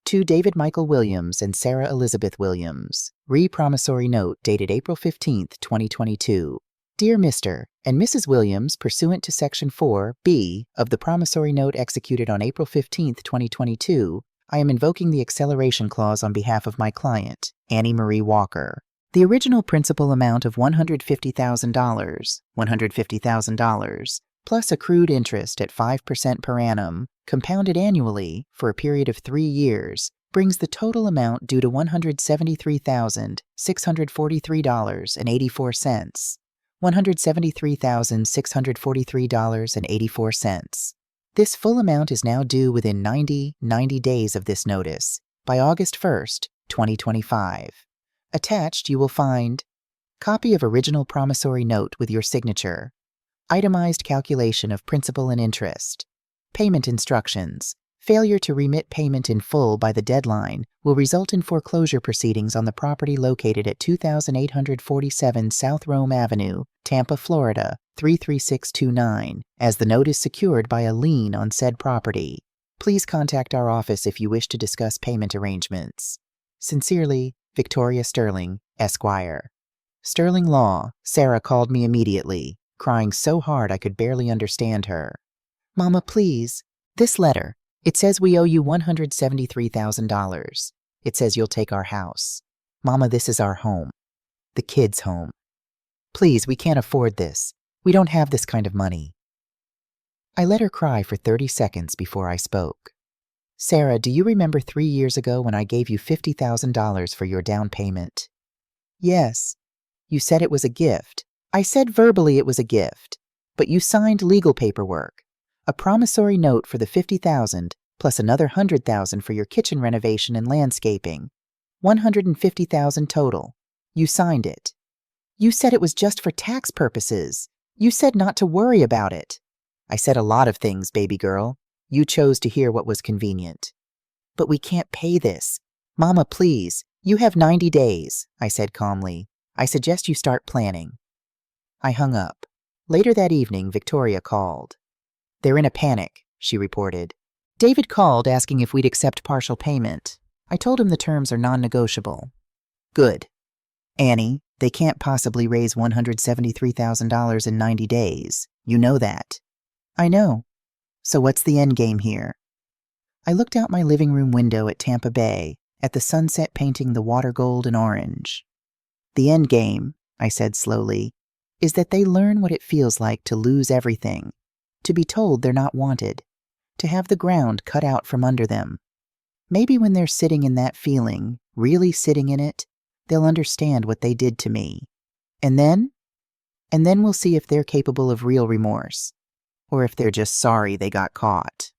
To David Michael Williams and Sarah Elizabeth Williams. Re-promissory note dated April 15, 2022. Dear Mr. and Mrs. Williams, pursuant to Section 4(b) of the promissory note executed on April 15, 2022, I am invoking the acceleration clause on behalf of my client, Annie Marie Walker. The original principal amount of $150,000, plus accrued interest at 5% per annum, compounded annually for a period of 3 years, brings the total amount due to $173,643.84. $173,643.84. This full amount is now due within 90 days of this notice, by August 1st, 2025. Attached, you will find copy of original promissory note with your signature, itemized calculation of principal and interest, payment instructions. Failure to remit payment in full by the deadline will result in foreclosure proceedings on the property located at 2847 South Rome Avenue, Tampa, Florida, 33629, as the note is secured by a lien on said property. Please contact our office if you wish to discuss payment arrangements. Sincerely, Victoria Sterling, Esquire. Sterling Law. Sarah called me immediately, crying so hard I could barely understand her. Mama, please. This letter. It says we owe you $173,000. It says you'll take our house. Mama, this is our home. The kids' home. Please, we can't afford this. We don't have this kind of money. I let her cry for 30 seconds before I spoke. Sarah, do you remember 3 years ago when I gave you $50,000 for your down payment? Yes. You said it was a gift. I said verbally it was a gift, but you signed legal paperwork. A promissory note for the $50,000 plus another $100,000 for your kitchen renovation and landscaping. $150,000 total. You signed it. You said it was just for tax purposes. You said not to worry about it. I said a lot of things, baby girl. You chose to hear what was convenient. But we can't pay this. Mama, please. You have 90 days, I said calmly. I suggest you start planning. I hung up. Later that evening, Victoria called. They're in a panic, she reported. David called asking if we'd accept partial payment. I told him the terms are non-negotiable. Good. Annie, they can't possibly raise $173,000 in 90 days. You know that. I know. So what's the end game here? I looked out my living room window at Tampa Bay, at the sunset painting the water gold and orange. The end game, I said slowly, is that they learn what it feels like to lose everything, to be told they're not wanted, to have the ground cut out from under them. Maybe when they're sitting in that feeling, really sitting in it, they'll understand what they did to me. And then we'll see if they're capable of real remorse, or if they're just sorry they got caught.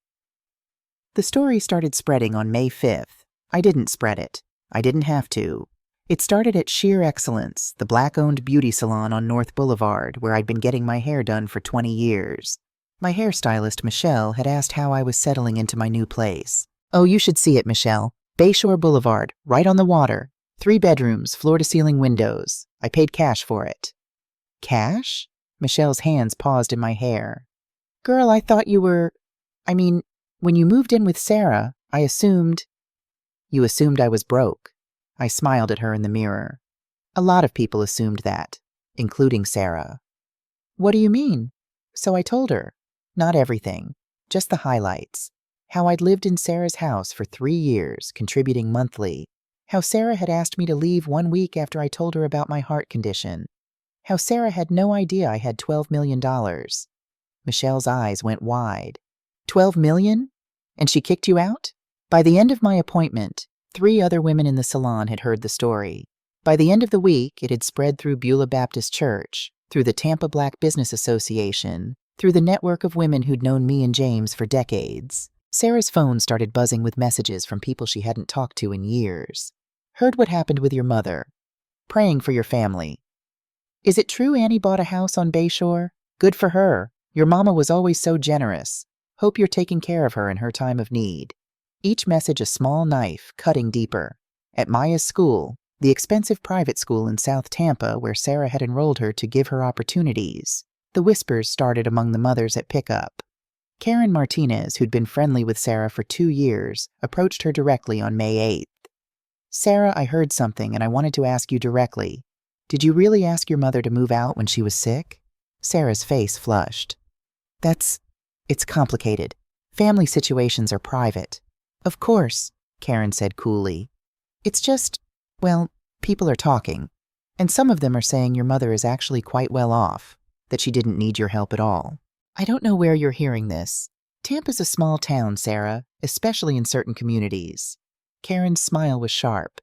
The story started spreading on May 5th. I didn't spread it. I didn't have to. It started at Sheer Excellence, the Black-owned beauty salon on North Boulevard, where I'd been getting my hair done for 20 years. My hairstylist, Michelle, had asked how I was settling into my new place. Oh, you should see it, Michelle. Bayshore Boulevard, right on the water. 3 bedrooms, floor-to-ceiling windows. I paid cash for it. Cash? Michelle's hands paused in my hair. Girl, I thought you were... when you moved in with Sarah, I assumed... You assumed I was broke. I smiled at her in the mirror. A lot of people assumed that, including Sarah. What do you mean? So I told her. Not everything, just the highlights. How I'd lived in Sarah's house for 3 years, contributing monthly. How Sarah had asked me to leave 1 week after I told her about my heart condition. How Sarah had no idea I had $12 million. Michelle's eyes went wide. 12 million? And she kicked you out? By the end of my appointment, 3 other women in the salon had heard the story. By the end of the week, it had spread through Beulah Baptist Church, through the Tampa Black Business Association, through the network of women who'd known me and James for decades. Sarah's phone started buzzing with messages from people she hadn't talked to in years. Heard what happened with your mother. Praying for your family. Is it true Annie bought a house on Bayshore? Good for her. Your mama was always so generous. Hope you're taking care of her in her time of need. Each message a small knife, cutting deeper. At Maya's school, the expensive private school in South Tampa where Sarah had enrolled her to give her opportunities, the whispers started among the mothers at pickup. Karen Martinez, who'd been friendly with Sarah for 2 years, approached her directly on May 8th. Sarah, I heard something and I wanted to ask you directly. Did you really ask your mother to move out when she was sick? Sarah's face flushed. It's complicated. Family situations are private. Of course, Karen said coolly. It's just, people are talking. And some of them are saying your mother is actually quite well off, that she didn't need your help at all. I don't know where you're hearing this. Tampa's a small town, Sarah, especially in certain communities. Karen's smile was sharp.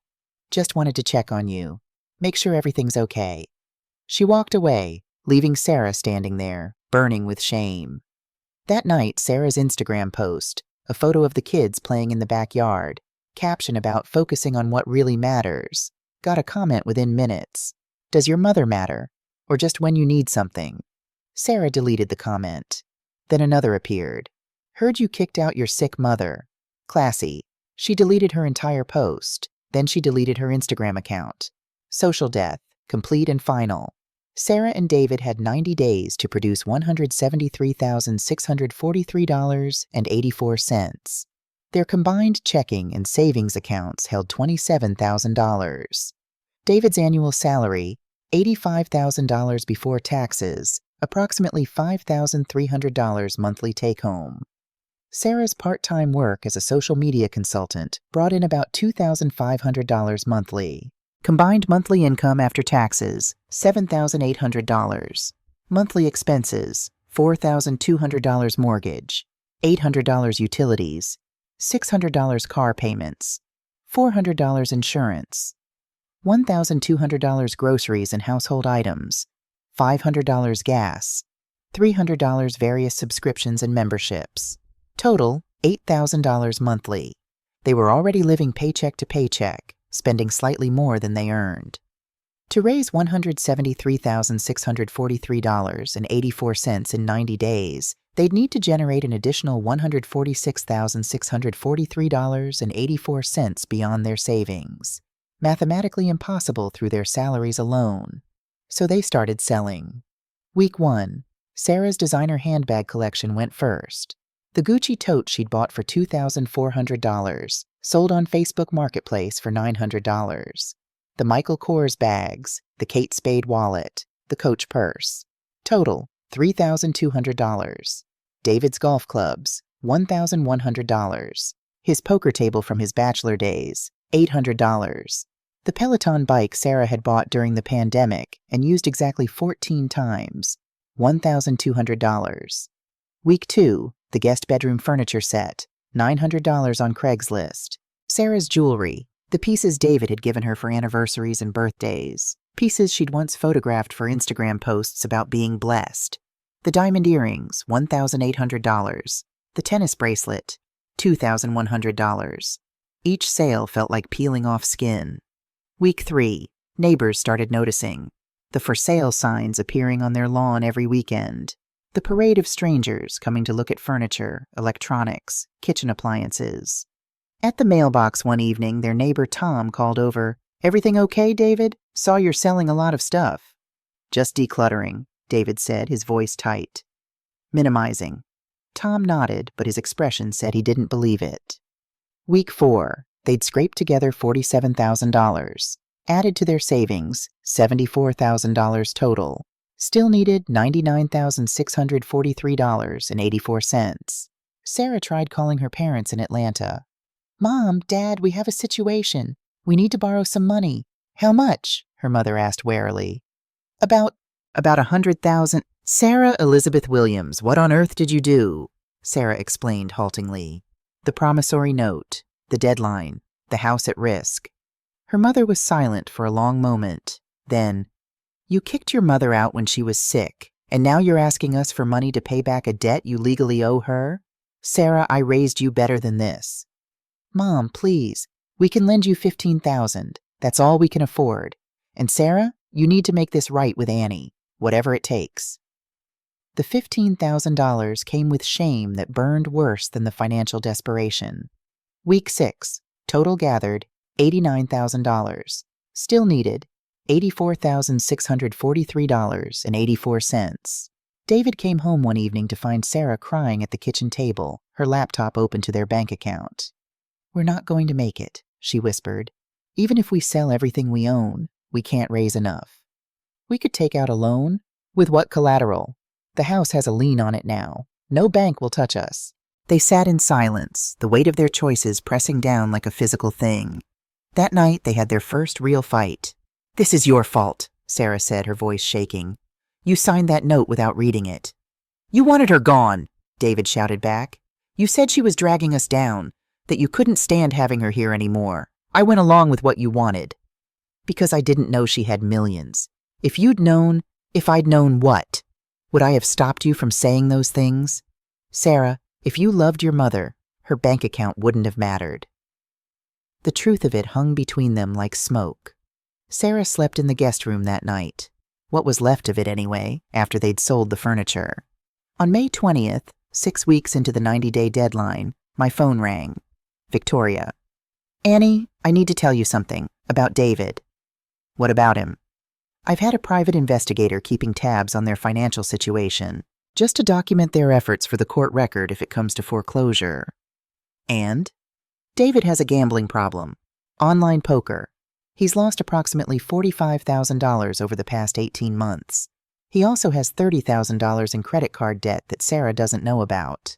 Just wanted to check on you. Make sure everything's okay. She walked away, leaving Sarah standing there, burning with shame. That night, Sarah's Instagram post, a photo of the kids playing in the backyard, caption about focusing on what really matters, got a comment within minutes. Does your mother matter? Or just when you need something? Sarah deleted the comment. Then another appeared. Heard you kicked out your sick mother. Classy. She deleted her entire post. Then she deleted her Instagram account. Social death, complete and final. Sarah and David had 90 days to produce $173,643.84. Their combined checking and savings accounts held $27,000. David's annual salary, $85,000 before taxes, approximately $5,300 monthly take-home. Sarah's part-time work as a social media consultant brought in about $2,500 monthly. Combined monthly income after taxes, $7,800. Monthly expenses, $4,200 mortgage, $800 utilities, $600 car payments, $400 insurance, $1,200 groceries and household items, $500 gas, $300 various subscriptions and memberships. Total, $8,000 monthly. They were already living paycheck to paycheck, spending slightly more than they earned. To raise $173,643.84 in 90 days, they'd need to generate an additional $146,643.84 beyond their savings. Mathematically impossible through their salaries alone. So they started selling. Week 1, Sarah's designer handbag collection went first. The Gucci tote she'd bought for $2,400, sold on Facebook Marketplace for $900. The Michael Kors bags, the Kate Spade wallet, the Coach purse. Total, $3,200. David's golf clubs, $1,100. His poker table from his bachelor days, $800. The Peloton bike Sarah had bought during the pandemic and used exactly 14 times, $1,200. Week 2, the guest bedroom furniture set, $900 on Craigslist. Sarah's jewelry, the pieces David had given her for anniversaries and birthdays, pieces she'd once photographed for Instagram posts about being blessed. The diamond earrings, $1,800. The tennis bracelet, $2,100. Each sale felt like peeling off skin. Week 3, neighbors started noticing. The for sale signs appearing on their lawn every weekend. The parade of strangers coming to look at furniture, electronics, kitchen appliances. At the mailbox one evening, their neighbor Tom called over, "Everything okay, David? Saw you're selling a lot of stuff." "Just decluttering," David said, his voice tight. "Minimizing." Tom nodded, but his expression said he didn't believe it. Week 4, they'd scraped together $47,000. Added to their savings, $74,000 total. Still needed $99,643.84. Sarah tried calling her parents in Atlanta. "Mom, Dad, we have a situation. We need to borrow some money." "How much?" her mother asked warily. About $100,000. "Sarah Elizabeth Williams, what on earth did you do?" Sarah explained haltingly. The promissory note, the deadline, the house at risk. Her mother was silent for a long moment. Then, "You kicked your mother out when she was sick, and now you're asking us for money to pay back a debt you legally owe her? Sarah, I raised you better than this." "Mom, please, we can lend you $15,000. That's all we can afford. And Sarah, you need to make this right with Annie, whatever it takes." The $15,000 came with shame that burned worse than the financial desperation. Week 6, total gathered, $89,000. Still needed, $84,643.84. David came home one evening to find Sarah crying at the kitchen table, her laptop open to their bank account. "We're not going to make it," she whispered. "Even if we sell everything we own, we can't raise enough. We could take out a loan. With what collateral? The house has a lien on it now. No bank will touch us." They sat in silence, the weight of their choices pressing down like a physical thing. That night, they had their first real fight. "This is your fault," Sarah said, her voice shaking. "You signed that note without reading it." "You wanted her gone," David shouted back. "You said she was dragging us down, that you couldn't stand having her here anymore. I went along with what you wanted." "Because I didn't know she had millions. If I'd known what? Would I have stopped you from saying those things? Sarah, if you loved your mother, her bank account wouldn't have mattered." The truth of it hung between them like smoke. Sarah slept in the guest room that night. What was left of it anyway, after they'd sold the furniture. On May 20th, 6 weeks into the 90-day deadline, my phone rang. Victoria. "Annie, I need to tell you something about David." "What about him?" "I've had a private investigator keeping tabs on their financial situation, just to document their efforts for the court record if it comes to foreclosure." "And?" "David has a gambling problem. Online poker. He's lost approximately $45,000 over the past 18 months. He also has $30,000 in credit card debt that Sarah doesn't know about.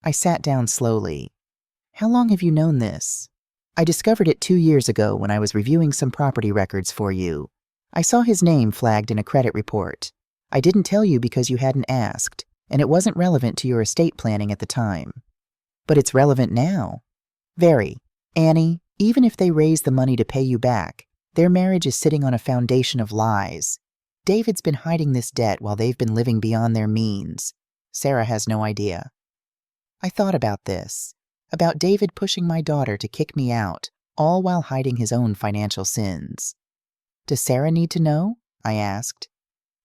I sat down slowly. How long have you known this? I discovered it 2 years ago when I was reviewing some property records for you. I saw his name flagged in a credit report. I didn't tell you because you hadn't asked, and it wasn't relevant to your estate planning at the time. But it's relevant now. Very. Annie, even if they raise the money to pay you back, their marriage is sitting on a foundation of lies. David's been hiding this debt while they've been living beyond their means. Sarah has no idea. I thought about this, about David pushing my daughter to kick me out, all while hiding his own financial sins. Does Sarah need to know? I asked.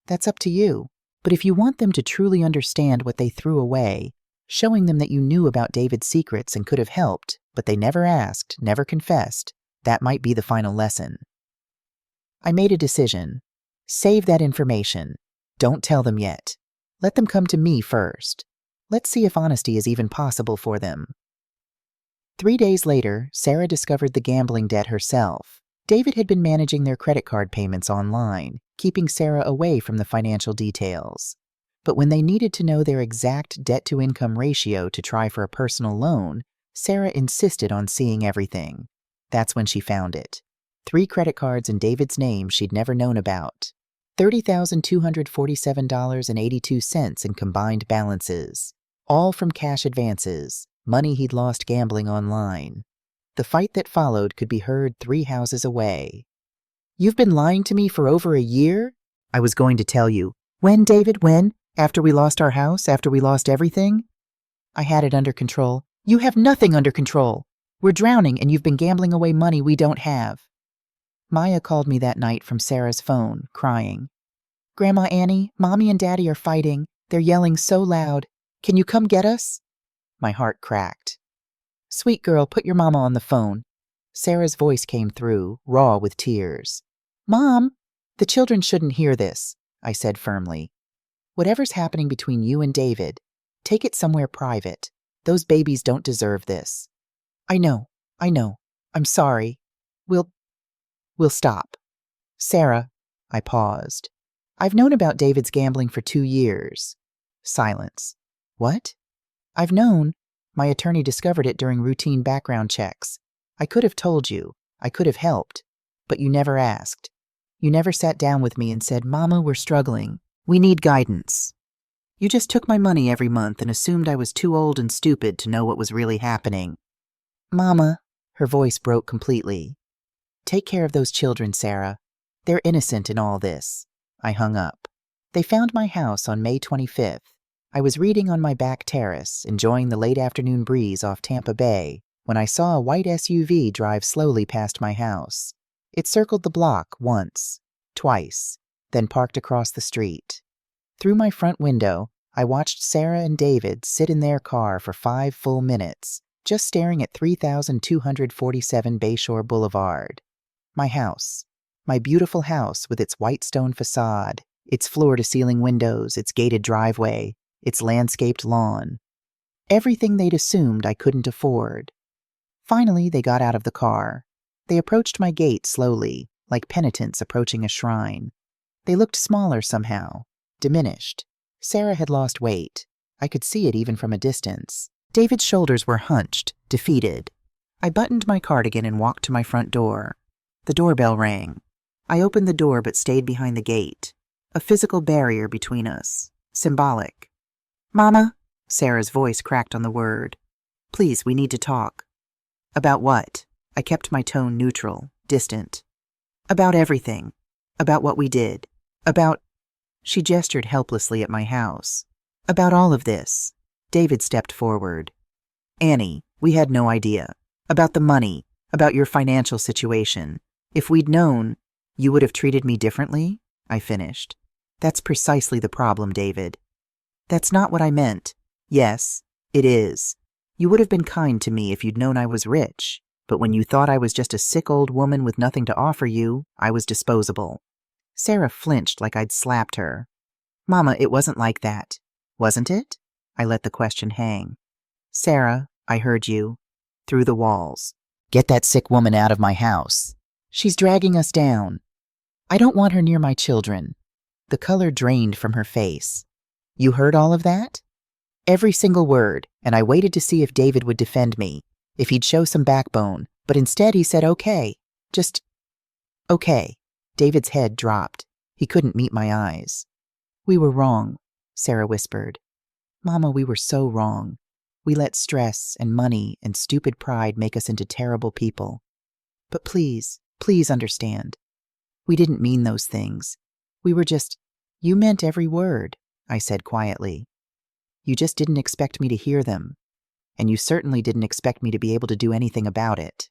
That's up to you, but if you want them to truly understand what they threw away, showing them that you knew about David's secrets and could have helped, but they never asked, never confessed, that might be the final lesson. I made a decision. Save that information. Don't tell them yet. Let them come to me first. Let's see if honesty is even possible for them. 3 days later, Sarah discovered the gambling debt herself. David had been managing their credit card payments online, keeping Sarah away from the financial details. But when they needed to know their exact debt-to-income ratio to try for a personal loan, Sarah insisted on seeing everything. That's when she found it. 3 credit cards in David's name she'd never known about. $30,247.82 in combined balances. All from cash advances, money he'd lost gambling online. The fight that followed could be heard 3 houses away. You've been lying to me for over a year? I was going to tell you. When, David, when? After we lost our house? After we lost everything? I had it under control. You have nothing under control. We're drowning and you've been gambling away money we don't have. Maya called me that night from Sarah's phone, crying. Grandma Annie, Mommy and Daddy are fighting. They're yelling so loud. Can you come get us? My heart cracked. Sweet girl, put your mama on the phone. Sarah's voice came through, raw with tears. Mom, the children shouldn't hear this, I said firmly. Whatever's happening between you and David, take it somewhere private. Those babies don't deserve this. I know. I'm sorry. We'll stop. Sarah, I paused. I've known about David's gambling for 2 years. Silence. What? I've known. My attorney discovered it during routine background checks. I could have told you. I could have helped. But you never asked. You never sat down with me and said, Mama, we're struggling. We need guidance. You just took my money every month and assumed I was too old and stupid to know what was really happening. Mama, her voice broke completely. Take care of those children, Sarah. They're innocent in all this. I hung up. They found my house on May 25th. I was reading on my back terrace, enjoying the late afternoon breeze off Tampa Bay, when I saw a white SUV drive slowly past my house. It circled the block once, twice, then parked across the street. Through my front window, I watched Sarah and David sit in their car for 5 full minutes, just staring at 3247 Bayshore Boulevard. My house. My beautiful house with its white stone facade, its floor-to-ceiling windows, its gated driveway, its landscaped lawn. Everything they'd assumed I couldn't afford. Finally, they got out of the car. They approached my gate slowly, like penitents approaching a shrine. They looked smaller somehow, diminished. Sarah had lost weight. I could see it even from a distance. David's shoulders were hunched, defeated. I buttoned my cardigan and walked to my front door. The doorbell rang. I opened the door but stayed behind the gate. A physical barrier between us. Symbolic. Mama? Sarah's voice cracked on the word. Please, we need to talk. About what? I kept my tone neutral, distant. About everything. About what we did. About... She gestured helplessly at my house. About all of this. David stepped forward. Annie, we had no idea. About the money. About your financial situation. If we'd known, you would have treated me differently? I finished. That's precisely the problem, David. That's not what I meant. Yes, it is. You would have been kind to me if you'd known I was rich, but when you thought I was just a sick old woman with nothing to offer you, I was disposable. Sarah flinched like I'd slapped her. Mama, it wasn't like that. Wasn't it? I let the question hang. Sarah, I heard you. Through the walls. Get that sick woman out of my house. She's dragging us down. I don't want her near my children." The color drained from her face. "You heard all of that?" "Every single word, and I waited to see if David would defend me, if he'd show some backbone, but instead he said okay. Just okay." David's head dropped. He couldn't meet my eyes. "We were wrong," Sarah whispered. "Mama, we were so wrong. We let stress and money and stupid pride make us into terrible people. But please, please understand. We didn't mean those things. We were just—" "You meant every word," I said quietly. "You just didn't expect me to hear them. And you certainly didn't expect me to be able to do anything about it."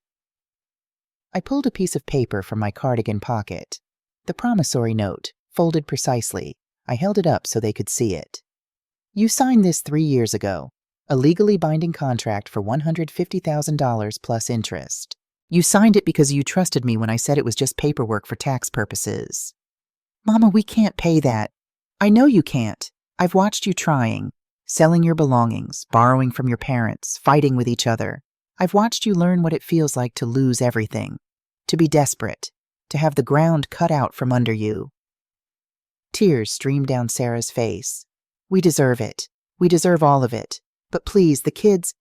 I pulled a piece of paper from my cardigan pocket. The promissory note, folded precisely. I held it up so they could see it. "You signed this 3 years ago. A legally binding contract for $150,000 plus interest. You signed it because you trusted me when I said it was just paperwork for tax purposes." "Mama, we can't pay that." "I know you can't. I've watched you trying. Selling your belongings, borrowing from your parents, fighting with each other. I've watched you learn what it feels like to lose everything, to be desperate, to have the ground cut out from under you." Tears streamed down Sarah's face. "We deserve it. We deserve all of it. But please, the kids,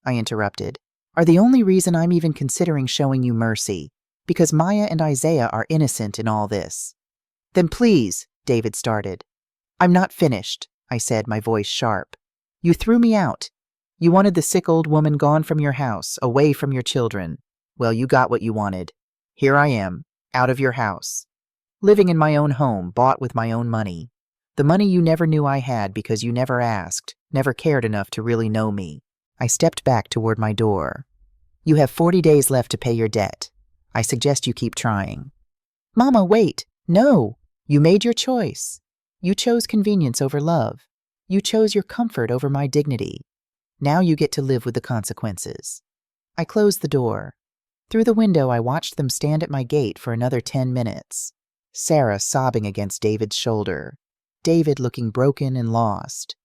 I interrupted, are the only reason I'm even considering showing you mercy, because Maya and Isaiah are innocent in all this." "Then please," David started. "I'm not finished," I said, my voice sharp. "You threw me out. You wanted the sick old woman gone from your house, away from your children. Well, you got what you wanted. Here I am, out of your house, living in my own home, bought with my own money. The money you never knew I had because you never asked, never cared enough to really know me." I stepped back toward my door. "You have 40 days left to pay your debt. I suggest you keep trying." "Mama, wait. No. You made your choice. You chose convenience over love. You chose your comfort over my dignity. Now you get to live with the consequences." I closed the door. Through the window, I watched them stand at my gate for another 10 minutes. Sarah sobbing against David's shoulder. David looking broken and lost.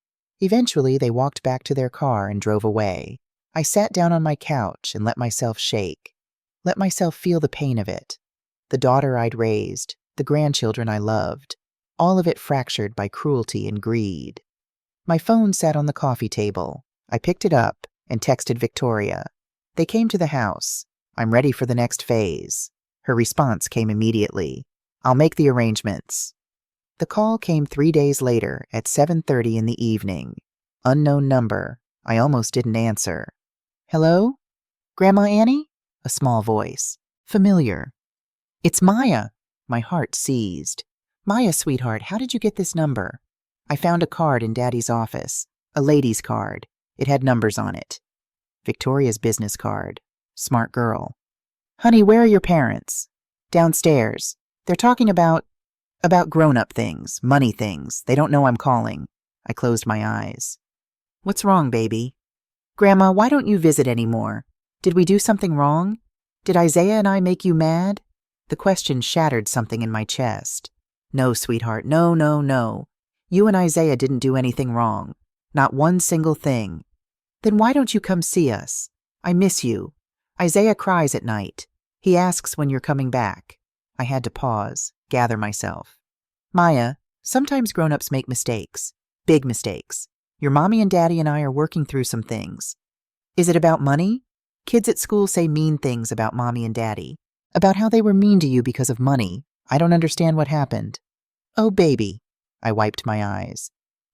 Eventually, they walked back to their car and drove away. I sat down on my couch and let myself shake. Let myself feel the pain of it. The daughter I'd raised, the grandchildren I loved, all of it fractured by cruelty and greed. My phone sat on the coffee table. I picked it up and texted Victoria. They came to the house. "I'm ready for the next phase." Her response came immediately. "I'll make the arrangements." The call came 3 days later at 7:30 in the evening. Unknown number. I almost didn't answer. "Hello? Grandma Annie?" A small voice. Familiar. "It's Maya." My heart seized. "Maya, sweetheart, how did you get this number?" "I found a card in Daddy's office. A lady's card. It had numbers on it." Victoria's business card. Smart girl. "Honey, where are your parents?" "Downstairs. They're talking about grown-up things, money things. They don't know I'm calling." I closed my eyes. "What's wrong, baby?" "Grandma, why don't you visit anymore? Did we do something wrong? Did Isaiah and I make you mad?" The question shattered something in my chest. "No, sweetheart, no, no, no. You and Isaiah didn't do anything wrong. Not one single thing." "Then why don't you come see us? I miss you. Isaiah cries at night. He asks when you're coming back." I had to pause, gather myself. "Maya, sometimes grown-ups make mistakes. Big mistakes. Your mommy and daddy and I are working through some things. Is it about money? Kids at school say mean things about mommy and daddy. About how they were mean to you because of money. I don't understand what happened." "Oh, baby." I wiped my eyes.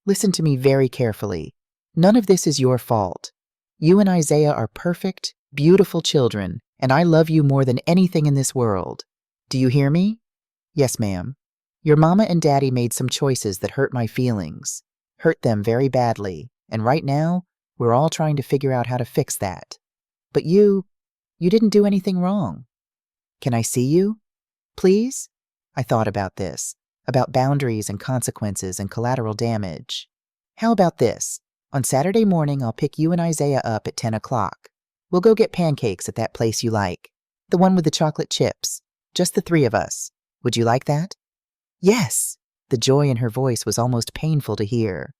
"Listen to me very carefully. None of this is your fault. You and Isaiah are perfect, beautiful children, and I love you more than anything in this world. Do you hear me?" "Yes, ma'am." "Your mama and daddy made some choices that hurt my feelings. Hurt them very badly, and right now, we're all trying to figure out how to fix that. But you didn't do anything wrong. Can I see you? Please?" I thought about this, about boundaries and consequences and collateral damage. "How about this? On Saturday morning, I'll pick you and Isaiah up at 10 o'clock. We'll go get pancakes at that place you like. The one with the chocolate chips. Just the 3 of us. Would you like that?" "Yes!" The joy in her voice was almost painful to hear.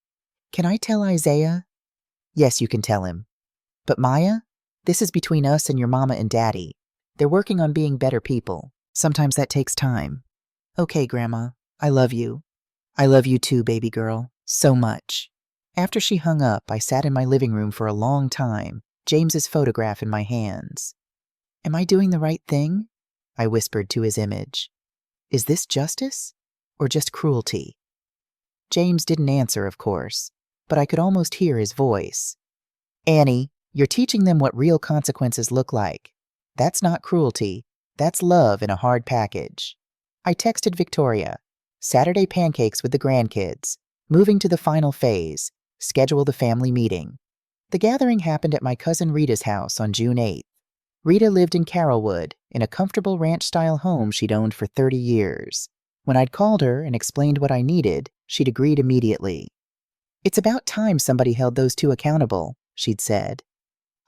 "Can I tell Isaiah?" "Yes, you can tell him. But Maya, this is between us and your mama and daddy. They're working on being better people. Sometimes that takes time. Okay, Grandma, I love you. I love you too, baby girl, so much. After she hung up, I sat in my living room for a long time, James's photograph in my hands. Am I doing the right thing? I whispered to his image. Is this justice or just cruelty? James didn't answer, of course, but I could almost hear his voice. Annie, you're teaching them what real consequences look like. That's not cruelty. That's love in a hard package. I texted Victoria. Saturday pancakes with the grandkids. Moving to the final phase. Schedule the family meeting. The gathering happened at my cousin Rita's house on June 8th. Rita lived in Carrollwood, in a comfortable ranch-style home she'd owned for 30 years. When I'd called her and explained what I needed, she'd agreed immediately. It's about time somebody held those two accountable, she'd said.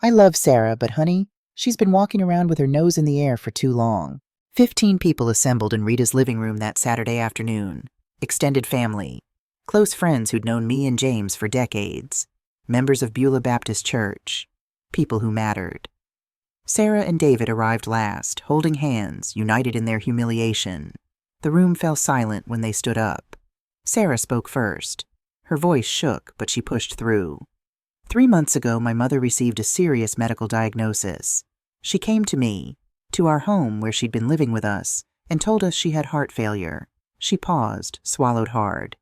I love Sarah, but honey, she's been walking around with her nose in the air for too long. 15 people assembled in Rita's living room that Saturday afternoon. Extended family. Close friends who'd known me and James for decades. Members of Beulah Baptist Church. People who mattered. Sarah and David arrived last, holding hands, united in their humiliation. The room fell silent when they stood up. Sarah spoke first. Her voice shook, but she pushed through. 3 months ago, my mother received a serious medical diagnosis. She came to me, to our home where she'd been living with us, and told us she had heart failure. She paused, swallowed hard.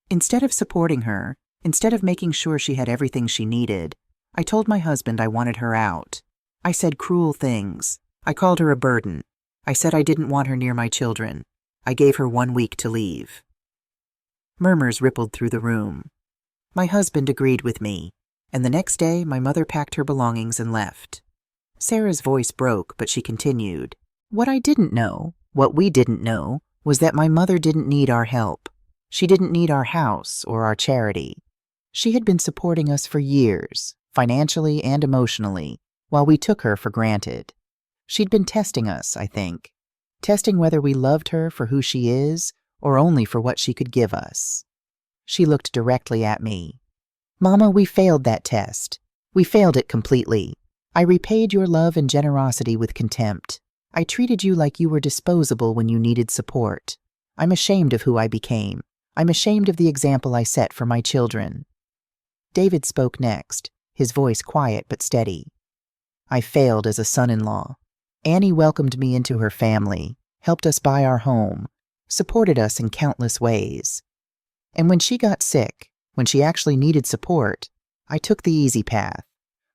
Instead of supporting her, instead of making sure she had everything she needed, I told my husband I wanted her out. I said cruel things. I called her a burden. I said I didn't want her near my children. I gave her 1 week to leave. Murmurs rippled through the room. My husband agreed with me, and the next day my mother packed her belongings and left. Sarah's voice broke, but she continued. What I didn't know, what we didn't know, was that my mother didn't need our help. She didn't need our house or our charity. She had been supporting us for years, financially and emotionally, while we took her for granted. She'd been testing us, I think. Testing whether we loved her for who she is or only for what she could give us. She looked directly at me. Mama, we failed that test. We failed it completely. I repaid your love and generosity with contempt. I treated you like you were disposable when you needed support. I'm ashamed of who I became. I'm ashamed of the example I set for my children. David spoke next, his voice quiet but steady. I failed as a son-in-law. Annie welcomed me into her family, helped us buy our home, supported us in countless ways. And when she got sick, when she actually needed support, I took the easy path.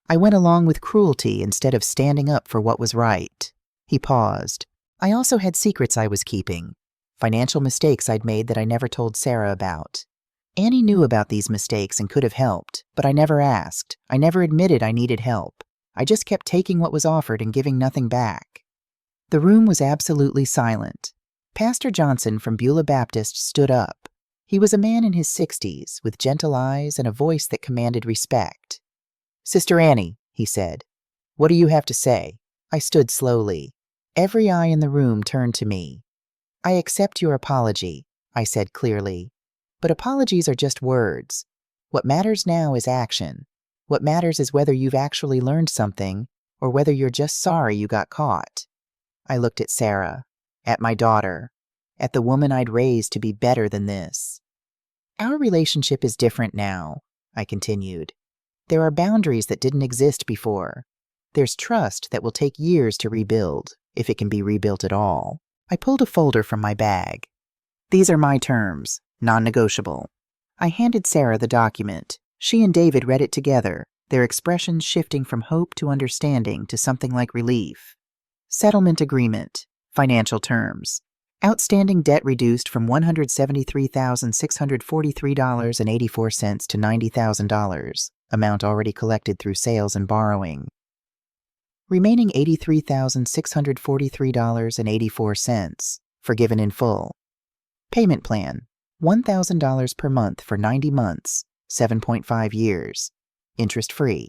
I went along with cruelty instead of standing up for what was right. He paused. I also had secrets I was keeping, financial mistakes I'd made that I never told Sarah about. Annie knew about these mistakes and could have helped, but I never asked. I never admitted I needed help. I just kept taking what was offered and giving nothing back. The room was absolutely silent. Pastor Johnson from Beulah Baptist stood up. He was a man in his 60s, with gentle eyes and a voice that commanded respect. Sister Annie, he said, what do you have to say? I stood slowly. Every eye in the room turned to me. I accept your apology, I said clearly. But apologies are just words. What matters now is action. What matters is whether you've actually learned something or whether you're just sorry you got caught. I looked at Sarah, at my daughter, at the woman I'd raised to be better than this. Our relationship is different now, I continued. There are boundaries that didn't exist before. There's trust that will take years to rebuild, if it can be rebuilt at all. I pulled a folder from my bag. These are my terms, non-negotiable. I handed Sarah the document. She and David read it together, their expressions shifting from hope to understanding to something like relief. Settlement agreement. Financial terms. Outstanding debt reduced from $173,643.84 to $90,000, amount already collected through sales and borrowing. Remaining $83,643.84, forgiven in full. Payment plan, $1,000 per month for 90 months, 7.5 years, interest-free.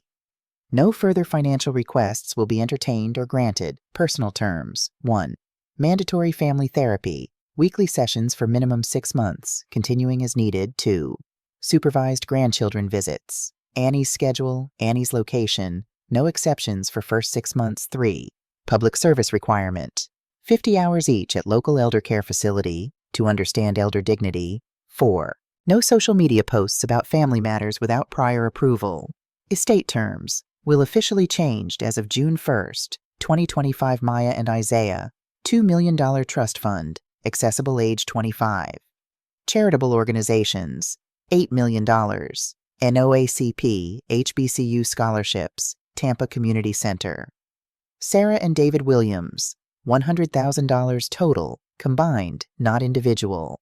No further financial requests will be entertained or granted. Personal terms. 1. Mandatory family therapy, weekly sessions for minimum 6 months, continuing as needed. 2. Supervised grandchildren visits. Annie's schedule, Annie's location, no exceptions for first 6 months. 3. Public service requirement. 50 hours each at local elder care facility to understand elder dignity. 4. No social media posts about family matters without prior approval. Estate terms will officially changed as of June 1st, 2025. Maya and Isaiah, $2 million trust fund, accessible age 25. Charitable organizations, $8 million. NOACP, HBCU scholarships, Tampa Community Center. Sarah and David Williams, $100,000 total, combined, not individual.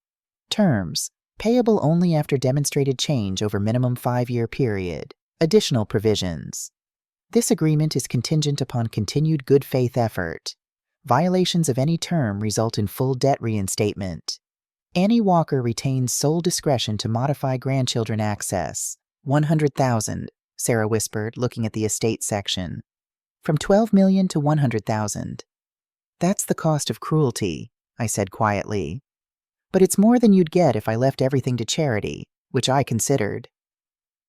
Terms, payable only after demonstrated change over minimum 5-year period. Additional provisions. This agreement is contingent upon continued good faith effort. Violations of any term result in full debt reinstatement. Annie Walker retains sole discretion to modify grandchildren access. $100,000, Sarah whispered, looking at the estate section. From $12 million to $100,000. That's the cost of cruelty, I said quietly. But it's more than you'd get if I left everything to charity, which I considered.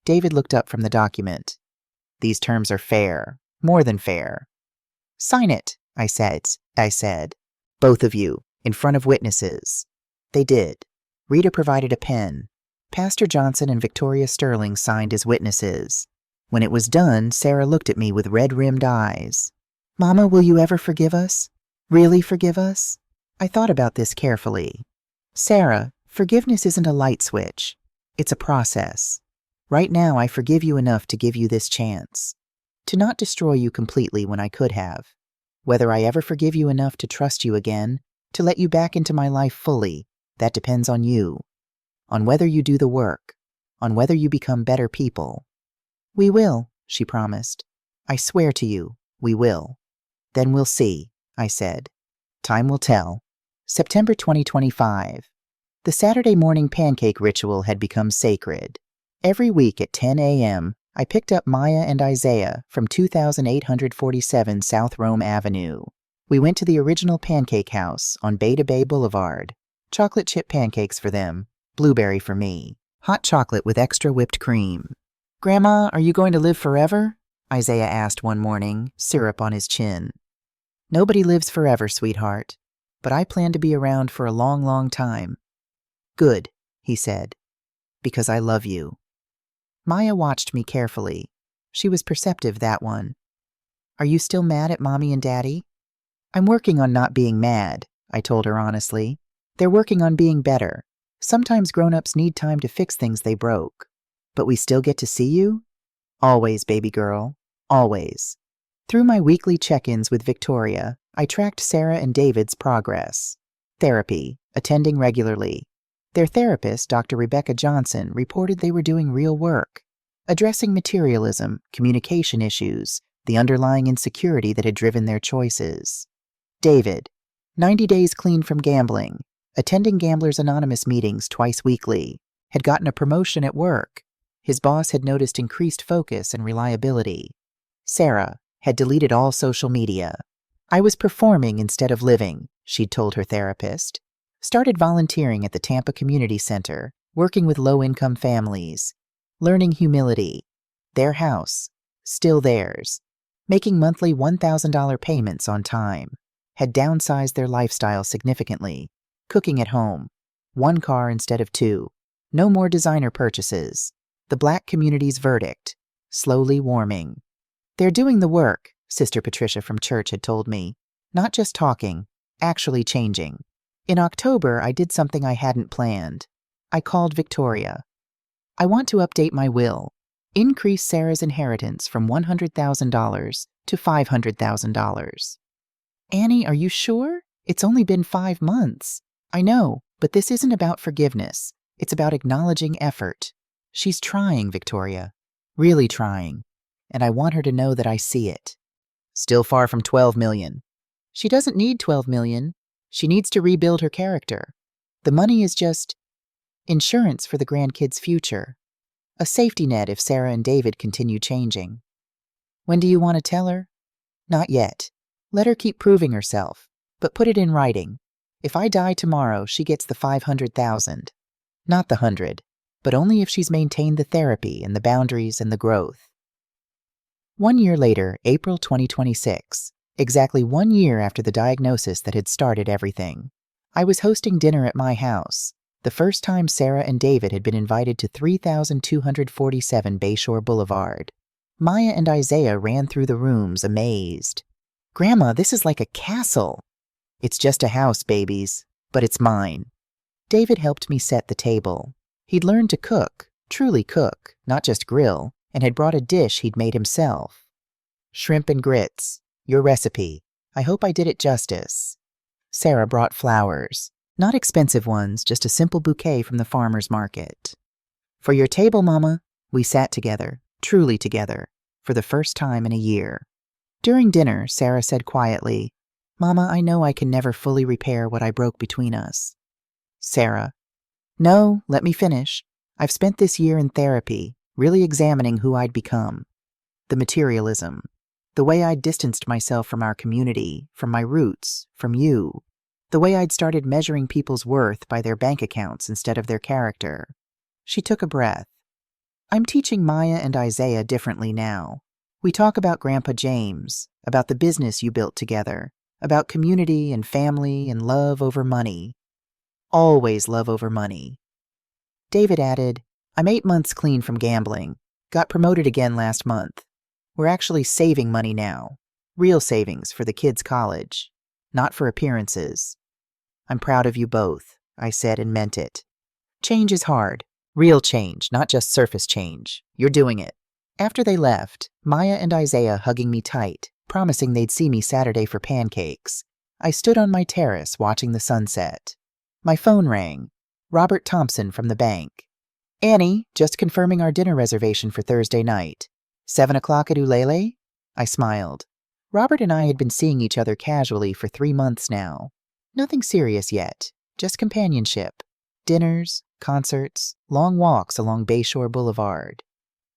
David looked up from the document. These terms are fair, more than fair. Sign it, I said. Both of you, in front of witnesses. They did. Rita provided a pen. Pastor Johnson and Victoria Sterling signed as witnesses. When it was done, Sarah looked at me with red-rimmed eyes. Mama, will you ever forgive us? Really forgive us? I thought about this carefully. Sarah, forgiveness isn't a light switch. It's a process. Right now, I forgive you enough to give you this chance. To not destroy you completely when I could have. Whether I ever forgive you enough to trust you again, to let you back into my life fully, that depends on you. On whether you do the work. On whether you become better people. We will, she promised. I swear to you, we will. Then we'll see, I said. Time will tell. September 2025. The Saturday morning pancake ritual had become sacred. Every week at 10 a.m., I picked up Maya and Isaiah from 2847 South Rome Avenue. We went to the original pancake house on Beta Bay Boulevard. Chocolate chip pancakes for them, blueberry for me, hot chocolate with extra whipped cream. Grandma, are you going to live forever? Isaiah asked one morning, syrup on his chin. Nobody lives forever, sweetheart, but I plan to be around for a long, long time. Good, he said, because I love you. Maya watched me carefully. She was perceptive, that one. Are you still mad at Mommy and Daddy? I'm working on not being mad, I told her honestly. They're working on being better. Sometimes grown-ups need time to fix things they broke. But we still get to see you? Always, baby girl. Always. Through my weekly check-ins with Victoria, I tracked Sarah and David's progress. Therapy, attending regularly. Their therapist, Dr. Rebecca Johnson, reported they were doing real work, addressing materialism, communication issues, the underlying insecurity that had driven their choices. David, 90 days clean from gambling, attending Gamblers Anonymous meetings twice weekly, had gotten a promotion at work. His boss had noticed increased focus and reliability. Sarah had deleted all social media. I was performing instead of living, she'd told her therapist. Started volunteering at the Tampa Community Center, working with low-income families. Learning humility. Their house, still theirs. Making monthly $1,000 payments on time. Had downsized their lifestyle significantly. Cooking at home. 1 car instead of 2. No more designer purchases. The Black community's verdict. Slowly warming. They're doing the work, Sister Patricia from church had told me. Not just talking, actually changing. In October, I did something I hadn't planned. I called Victoria. I want to update my will. Increase Sarah's inheritance from $100,000 to $500,000. Annie, are you sure? It's only been 5 months. I know, but this isn't about forgiveness. It's about acknowledging effort. She's trying, Victoria. Really trying. And I want her to know that I see it. Still far from 12 million. She doesn't need 12 million. She needs to rebuild her character. The money is just insurance for the grandkids' future. A safety net if Sarah and David continue changing. When do you want to tell her? Not yet. Let her keep proving herself, but put it in writing. If I die tomorrow, she gets the 500,000. Not the 100, but only if she's maintained the therapy and the boundaries and the growth. 1 year later, April 2026. Exactly 1 year after the diagnosis that had started everything. I was hosting dinner at my house, the first time Sarah and David had been invited to 3247 Bayshore Boulevard. Maya and Isaiah ran through the rooms, amazed. "Grandma, this is like a castle." "It's just a house, babies, but it's mine." David helped me set the table. He'd learned to cook, truly cook, not just grill, and had brought a dish he'd made himself. "Shrimp and grits, your recipe. I hope I did it justice." Sarah brought flowers. Not expensive ones, just a simple bouquet from the farmer's market. "For your table, Mama." We sat together, truly together, for the first time in a year. During dinner, Sarah said quietly, "Mama, I know I can never fully repair what I broke between us." Sarah, "No, let me finish. I've spent this year in therapy, really examining who I'd become. The materialism, the way I'd distanced myself from our community, from my roots, from you, the way I'd started measuring people's worth by their bank accounts instead of their character." She took a breath. "I'm teaching Maya and Isaiah differently now. We talk about Grandpa James, about the business you built together, about community and family and love over money. Always love over money." David added, "I'm 8 months clean from gambling. Got promoted again last month. We're actually saving money now. Real savings for the kids' college. Not for appearances." "I'm proud of you both," I said and meant it. Change is hard. Real change, not just surface change. You're doing it. After they left, Maya and Isaiah hugging me tight, promising they'd see me Saturday for pancakes, I stood on my terrace watching the sunset. My phone rang. Robert Thompson from the bank. "Annie, just confirming our dinner reservation for Thursday night. 7 o'clock at Ulele?" I smiled. Robert and I had been seeing each other casually for 3 months now. Nothing serious yet, just companionship. Dinners, concerts, long walks along Bayshore Boulevard.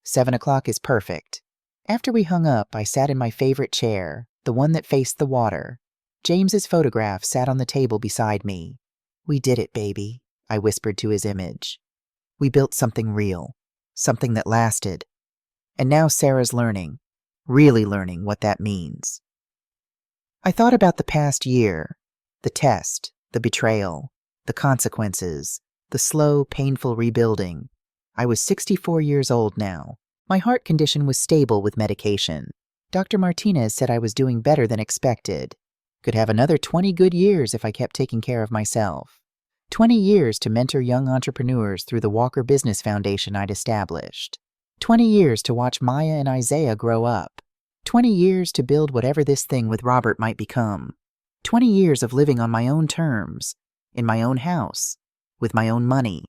7 o'clock is perfect. After we hung up, I sat in my favorite chair, the one that faced the water. James's photograph sat on the table beside me. "We did it, baby," I whispered to his image. "We built something real, something that lasted." And now Sarah's learning, really learning what that means. I thought about the past year, the test, the betrayal, the consequences, the slow, painful rebuilding. I was 64 years old now. My heart condition was stable with medication. Dr. Martinez said I was doing better than expected. Could have another 20 good years if I kept taking care of myself. 20 years to mentor young entrepreneurs through the Walker Business Foundation I'd established. 20 years to watch Maya and Isaiah grow up. 20 years to build whatever this thing with Robert might become. 20 years of living on my own terms, in my own house, with my own money,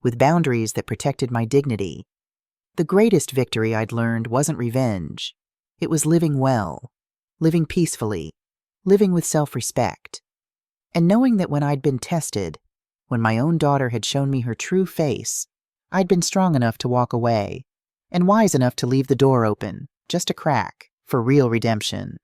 with boundaries that protected my dignity. The greatest victory I'd learned wasn't revenge. It was living well, living peacefully, living with self-respect. And knowing that when I'd been tested, when my own daughter had shown me her true face, I'd been strong enough to walk away, and wise enough to leave the door open, just a crack, for real redemption.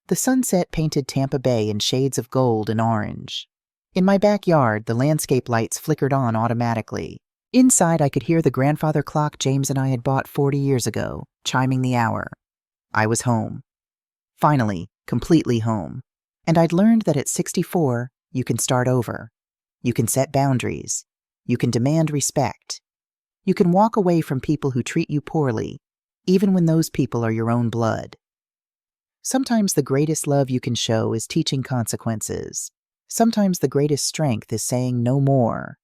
The sunset painted Tampa Bay in shades of gold and orange. In my backyard, the landscape lights flickered on automatically. Inside, I could hear the grandfather clock James and I had bought 40 years ago, chiming the hour. I was home. Finally, completely home. And I'd learned that at 64, you can start over. You can set boundaries. You can demand respect. You can walk away from people who treat you poorly, even when those people are your own blood. Sometimes the greatest love you can show is teaching consequences. Sometimes the greatest strength is saying no more.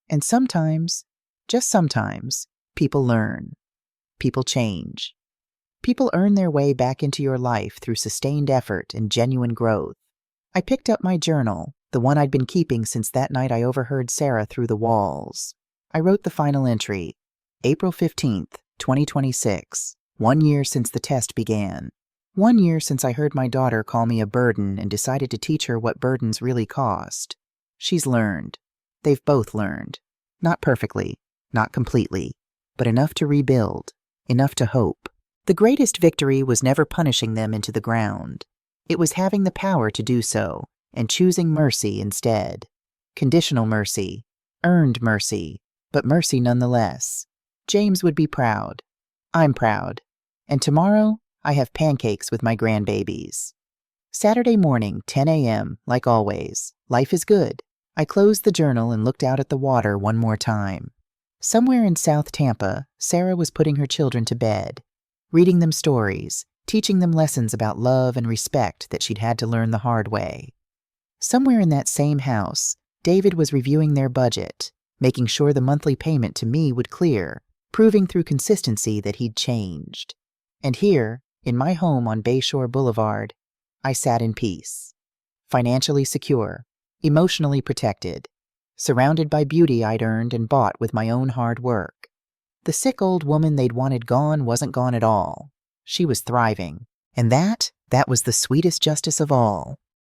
And sometimes, just sometimes, people learn. People change. People earn their way back into your life through sustained effort and genuine growth. I picked up my journal, the one I'd been keeping since that night I overheard Sarah through the walls. I wrote the final entry, April 15th, 2026, 1 year since the test began. 1 year since I heard my daughter call me a burden and decided to teach her what burdens really cost. She's learned. They've both learned. Not perfectly, not completely, but enough to rebuild, enough to hope. The greatest victory was never punishing them into the ground. It was having the power to do so and choosing mercy instead. Conditional mercy, earned mercy, but mercy nonetheless. James would be proud. I'm proud. And tomorrow, I have pancakes with my grandbabies. Saturday morning, 10 a.m., like always. Life is good. I closed the journal and looked out at the water one more time. Somewhere in South Tampa, Sarah was putting her children to bed, reading them stories, teaching them lessons about love and respect that she'd had to learn the hard way. Somewhere in that same house, David was reviewing their budget, making sure the monthly payment to me would clear, proving through consistency that he'd changed. And here, in my home on Bayshore Boulevard, I sat in peace, financially secure, emotionally protected, surrounded by beauty I'd earned and bought with my own hard work. The sick old woman they'd wanted gone wasn't gone at all. She was thriving, and that was the sweetest justice of all.